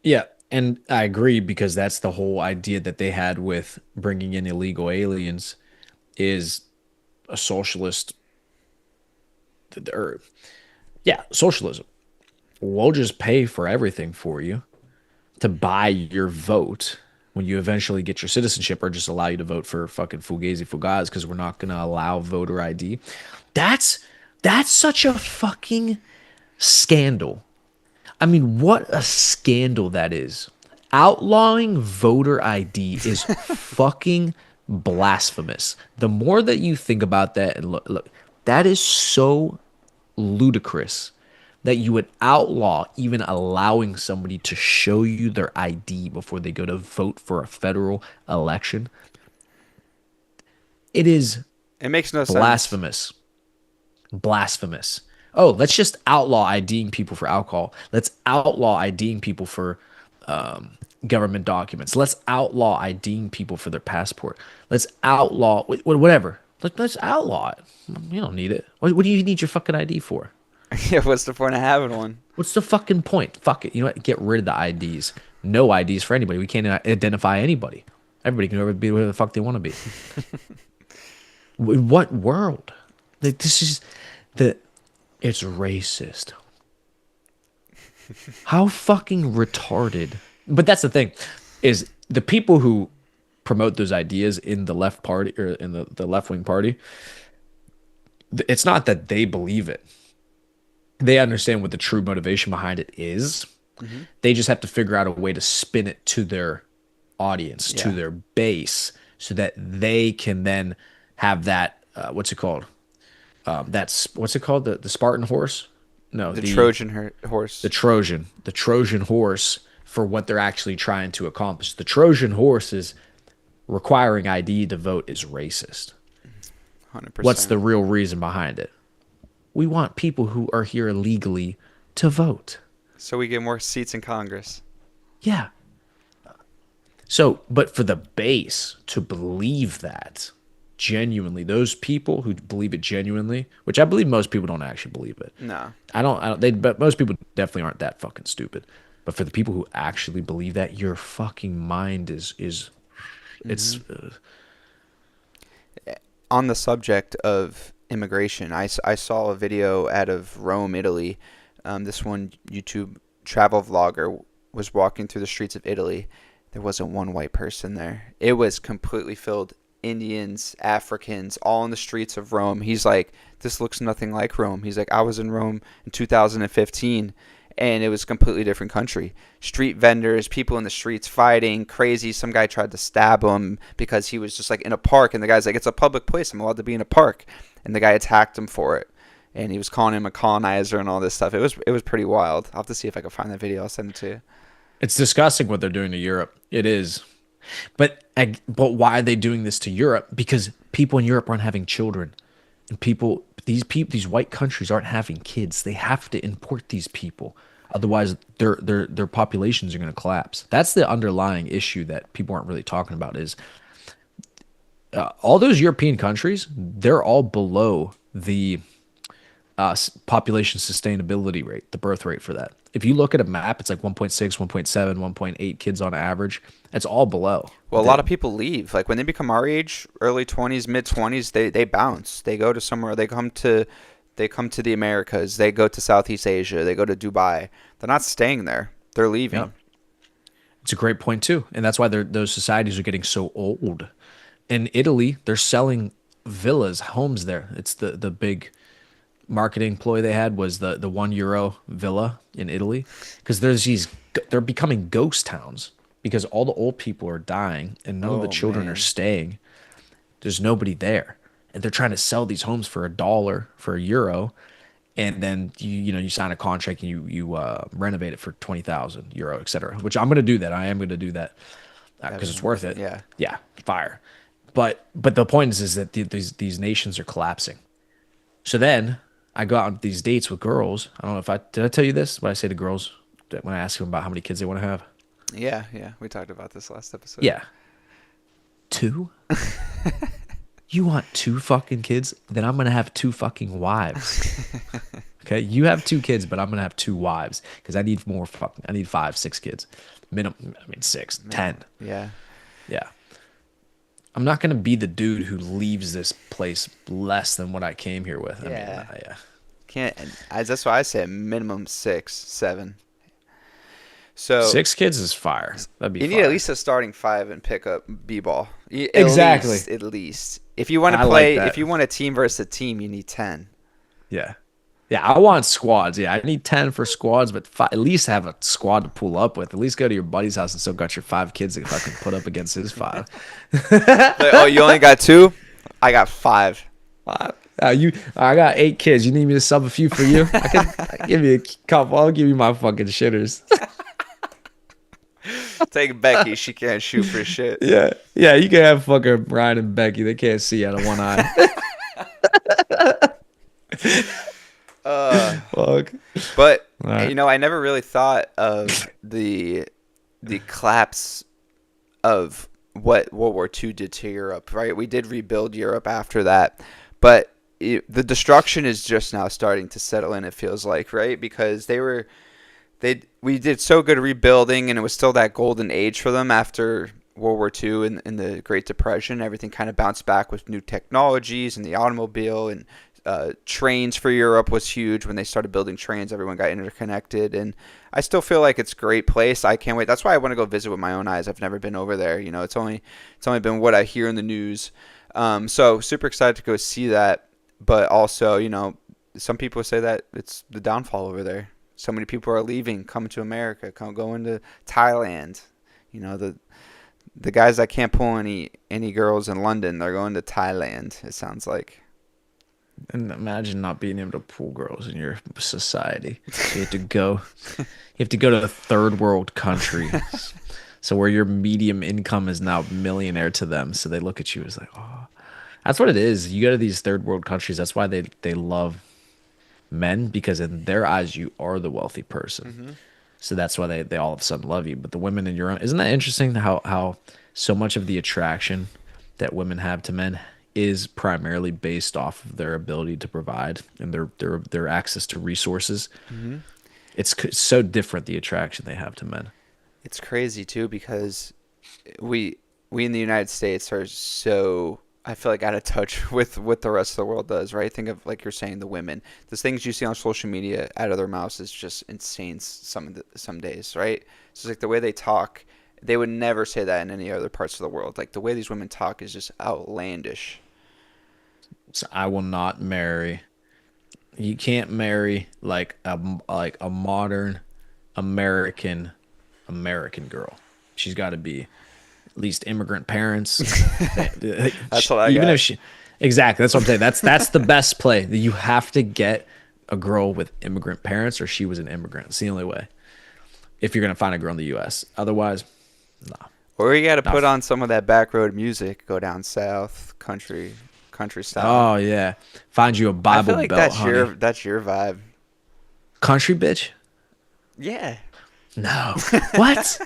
Yeah, and I agree because that's the whole idea that they had with bringing in illegal aliens is a socialist or yeah, socialism. We'll just pay for everything for you to buy your vote when you eventually get your citizenship or just allow you to vote for fucking Fugazi Fugaz because we're not going to allow voter ID. That's that's such a fucking scandal. I mean, what a scandal that is. Outlawing voter ID is fucking blasphemous. The more that you think about that and look, that is so ludicrous that you would outlaw even allowing somebody to show you their ID before they go to vote for a federal election. It is It makes no sense. blasphemous. Blasphemous. Oh, let's just outlaw IDing people for alcohol. Let's outlaw IDing people for government documents. Let's outlaw IDing people for their passport. Let's outlaw whatever. Let's outlaw it. You don't need it. What do you need your fucking ID for? Yeah, what's the point of having one? What's the fucking point? Fuck it. You know what? Get rid of the IDs. No IDs for anybody. We can't identify anybody. Everybody can be whatever the fuck they want to be. In what world? Like, this is the. It's racist. How fucking retarded. But that's the thing, is the people who promote those ideas in the left party or in the left wing party, it's not that they believe it. They understand what the true motivation behind it is. Hmm. They just have to figure out a way to spin it to their audience, to Yeah, their base, so that they can then have that. What's it called? That's what's it called? The Spartan horse? No, the the Horse. the Trojan horse for what they're actually trying to accomplish. The Trojan horse is requiring ID to vote is racist. What's 100%. the real reason behind it? We want people who are here illegally to vote. So we get more seats in Congress. Yeah. So, but for the base to believe that genuinely, those people who believe it genuinely, which I believe most people don't actually believe it. No. But most people definitely aren't that fucking stupid. But for the people who actually believe that, your fucking mind is, Hmm. it's, On the subject of immigration, I saw a video out of Rome, Italy. This one YouTube travel vlogger was walking through the streets of Italy. There wasn't one white person there. It was completely filled. Indians, Africans, all in the streets of Rome. He's like, this looks nothing like Rome. He's like, I was in Rome in 2015 and it was a completely different country. Street vendors, people in the streets fighting, crazy. Some guy tried to stab him because he was just like in a park, and the guy's like, it's a public place. I'm allowed to be in a park. And the guy attacked him for it. And he was calling him a colonizer and all this stuff. It was pretty wild. I'll have to see if I can find that video. I'll send it to you. it's disgusting what they're doing to Europe. It is. But why are they doing this to Europe? Because people in Europe aren't having children. And these white countries aren't having kids. They have to import these people. Otherwise their populations are going to collapse. That's the underlying issue that people aren't really talking about is all those European countries, they're all below the population sustainability rate, the birth rate for that. If you look at a map, it's like 1.6, 1.7, 1.8 kids on average. It's all below. Well, a lot of people leave. Like when they become our age, early 20s, mid 20s, they bounce. They go to somewhere. They come to the Americas. They go to Southeast Asia. They go to Dubai. They're not staying there. They're Yeah, leaving. it's a great point too, and that's why those societies are getting so old. In Italy, they're selling villas, homes there. It's the big marketing ploy they had was the €1 villa in Italy because they're becoming ghost towns because all the old people are dying and none of the Oh children are man. staying. There's nobody there. And they're trying to sell these homes for $1, for €1, and then you sign a contract and you renovate it for 20,000 euro, etc. Which I'm gonna do that. I am gonna do that That'd because be it's nice. worth it. Yeah. Yeah, fire. But the point is that these nations are collapsing. So then I go out on these dates with girls. I don't know if I did I tell you this. What I say to girls when I ask them about how many kids they want to have. Yeah, yeah. We talked about this last episode. Yeah, two. You want two fucking kids? Then I'm gonna have two fucking wives. Okay, you have two kids, but I'm gonna have two wives because I need more fucking. I need five, six kids, minimum. I mean, six, Minimum. 10. Yeah. Yeah, I'm not gonna be the dude who leaves this place less than what I came here with. I mean, Yeah. yeah, Can't. That's why I say minimum 6, 7. So 6 kids is fire. That'd be you need at fire. least a starting 5 and pick up b-ball. At Exactly. least, at least. If you want to I like play, that. if you want a team versus a team, you need 10. Yeah. Yeah, I want squads. Yeah, I need 10 for squads, but at least have a squad to pull up with. At least go to your buddy's house and still got your 5 kids that fucking put up against his five. Like, oh, you only got 2? I got 5. I got 8 kids. You need me to sub a few for you? I give you a couple. I'll give you my fucking shitters. Take Becky. She can't shoot for shit. Yeah. Yeah, you can have fucking Ryan and Becky. They can't see out of one eye. Uh, Fuck. but All right. I never really thought of the collapse of what World War II did to Europe. Right, we did rebuild Europe after that, but the destruction is just now starting to settle in. It feels like, right, because we did so good rebuilding, and it was still that golden age for them after World War II and the Great Depression. Everything kind of bounced back with new technologies and the automobile, and trains for Europe was huge. When they started building trains, everyone got interconnected, and I still feel like it's a great place. I can't wait. That's why I want to go visit with my own eyes. I've never been over there. It's only been what I hear in the news. So super excited to go see that. But also, some people say that it's the downfall over there. So many people are leaving, coming to America, going to Thailand. The guys that can't pull any girls in London, they're going to Thailand. It sounds like. And imagine not being able to pull girls in your society. You have to go. You have to go to a third world country. So where your medium income is now millionaire to them. So they look at you as like, oh, that's what it is. You go to these third world countries. That's why they love men, because in their eyes you are the wealthy person. Mm-hmm. So that's why they all of a sudden love you. But the women in your own, isn't that interesting how so much of the attraction that women have to men is primarily based off of their ability to provide and their access to resources. Mm-hmm. It's so different, the attraction they have to men. It's crazy too, because we in the United States are so, I feel like, out of touch with what the rest of the world does, right? Think of, like you're saying, the women. The things you see on social media out of their mouths is just insane some days, right? So it's like the way they talk, they would never say that in any other parts of the world. Like the way these women talk is just outlandish. So I will not marry. You can't marry like a modern American girl. She's got to be at least immigrant parents. That's what I Even got. if she, exactly, that's what I'm saying. That's the best play. You have to get a girl with immigrant parents, or she was an immigrant. It's the only way. If you're gonna find a girl in the U.S., otherwise, no. Or you got to Not put on some of that back road music, go down south, country style. Oh yeah, find you a I Bible feel like belt, that's honey. your vibe. Country bitch? Yeah. No. What?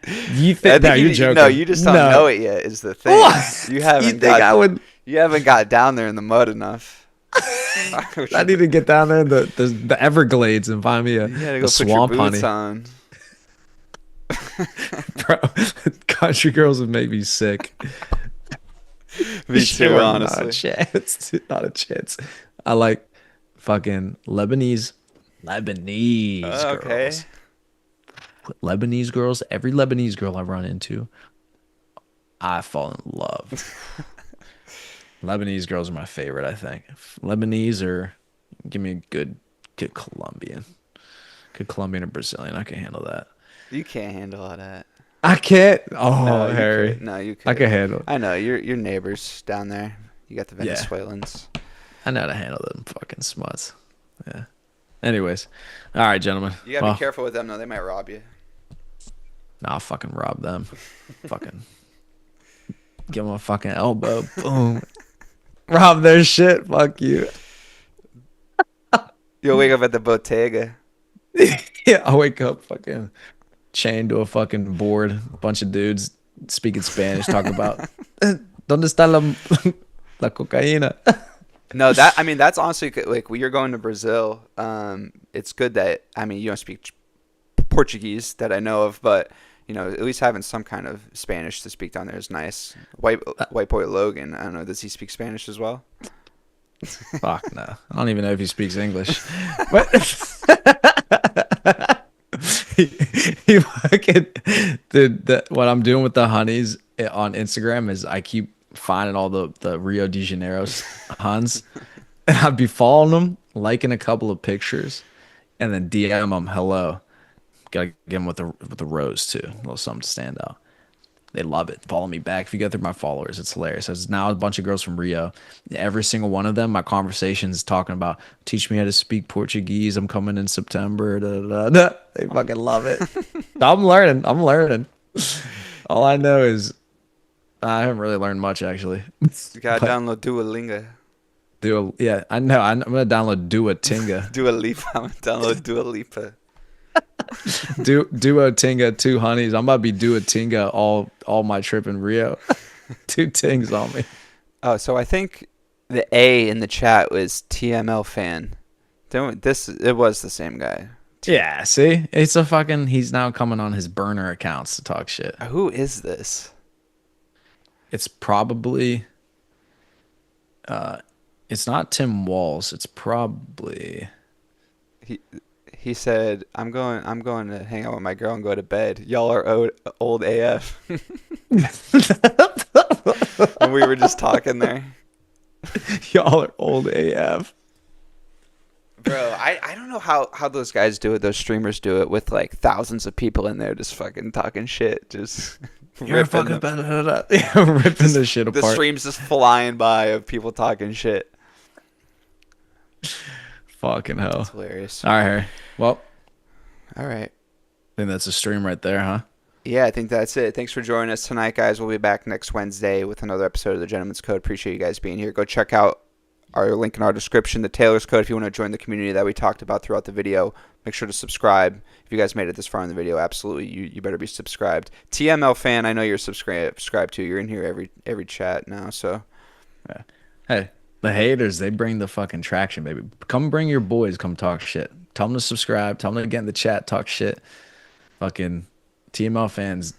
You I think? think No, you're joking. No, you just don't No. know it yet. Is the thing. What? You haven't You think I would? You haven't got down there in the mud enough. I need to get down there in the Everglades and find me You gotta a go put your swamp boots honey. on. Bro, country girls would make me sick. Me too, Sure, honestly. not a chance. Not a chance. I like fucking Lebanese Okay. girls. Lebanese girls. Every Lebanese girl I run into, I fall in love. Lebanese girls are my favorite, I think. Lebanese, or give me a good Colombian. Good Colombian or Brazilian. I can handle that. You can't handle all that. I can't. No, Oh, you could. Harry, No, you I could. can handle it. I know your neighbors down there. You got the Yeah, Venezuelans. I know how to handle them fucking smuts. Yeah. Anyways, all right, gentlemen. You gotta be Well, careful with them though. They might rob you. nah, I'll fucking rob them. Fucking give them a fucking elbow. Boom. Rob their shit. Fuck you. You'll wake up at the bodega. Yeah, I wake up fucking chained to a fucking board. A bunch of dudes speaking Spanish talking about ¿Dónde está la cocaína? No, that I mean that's honestly like when you're going to Brazil. It's good that I mean you don't speak Portuguese that I know of, but you know at least having some kind of Spanish to speak down there is nice. White boy Logan, I don't know, does he speak Spanish as well? Fuck no. I don't even know if he speaks English. But he fucking what I'm doing with the honeys on Instagram is I keep finding all the Rio de Janeiro's Huns and I'd be following them, liking a couple of pictures, and then DM them hello. Gotta give them with the rose too, a little something to stand out. They love it. Follow me back. If you go through my followers, it's hilarious. There's now a bunch of girls from Rio. Every single one of them, my conversations talking about teach me how to speak Portuguese. I'm coming in September. Da, da, da. They fucking love it. I'm learning. I'm learning. All I know is I haven't really learned much actually. You gotta But download Duolingo. yeah, I know. I'm gonna download Duotinga. Dua Lipa. I'm gonna download Dua Lipa. Duotinga, two honeys. I'm about to be Duotinga all my trip in Rio. Two tings on me. Oh, so I think the A in the chat was TML fan. Don't this? It was the same guy. Yeah, see? It's a fucking he's now coming on his burner accounts to talk shit. Who is this? It's probably it's not Tim Walls. It's probably He he said, I'm going to hang out with my girl and go to bed. Y'all are old AF." And we were just talking there. y'all are old AF. Bro, I don't know how those guys do it, those streamers do it with like thousands of people in there just fucking talking shit, just You're ripping fucking ripping the shit the apart. streams just flying by of people talking shit. Fucking hell. It's hilarious. All right, Harry. Well, All right. I think that's a stream right there, huh? Yeah, I think that's it. Thanks for joining us tonight, guys. We'll be back next Wednesday with another episode of The Gentleman's Code. Appreciate you guys being here. Go check out our link in our description, the Taylor's Code, if you want to join the community that we talked about throughout the video. Make sure to subscribe. If you guys made it this far in the video, absolutely, you better be subscribed. TML fan, I know you're subscribed to. You're in here every chat now, so. Yeah. Hey, the haters, they bring the fucking traction, baby. Come bring your boys, come talk shit. Tell them to subscribe. Tell them to get in the chat, talk shit. Fucking TML fans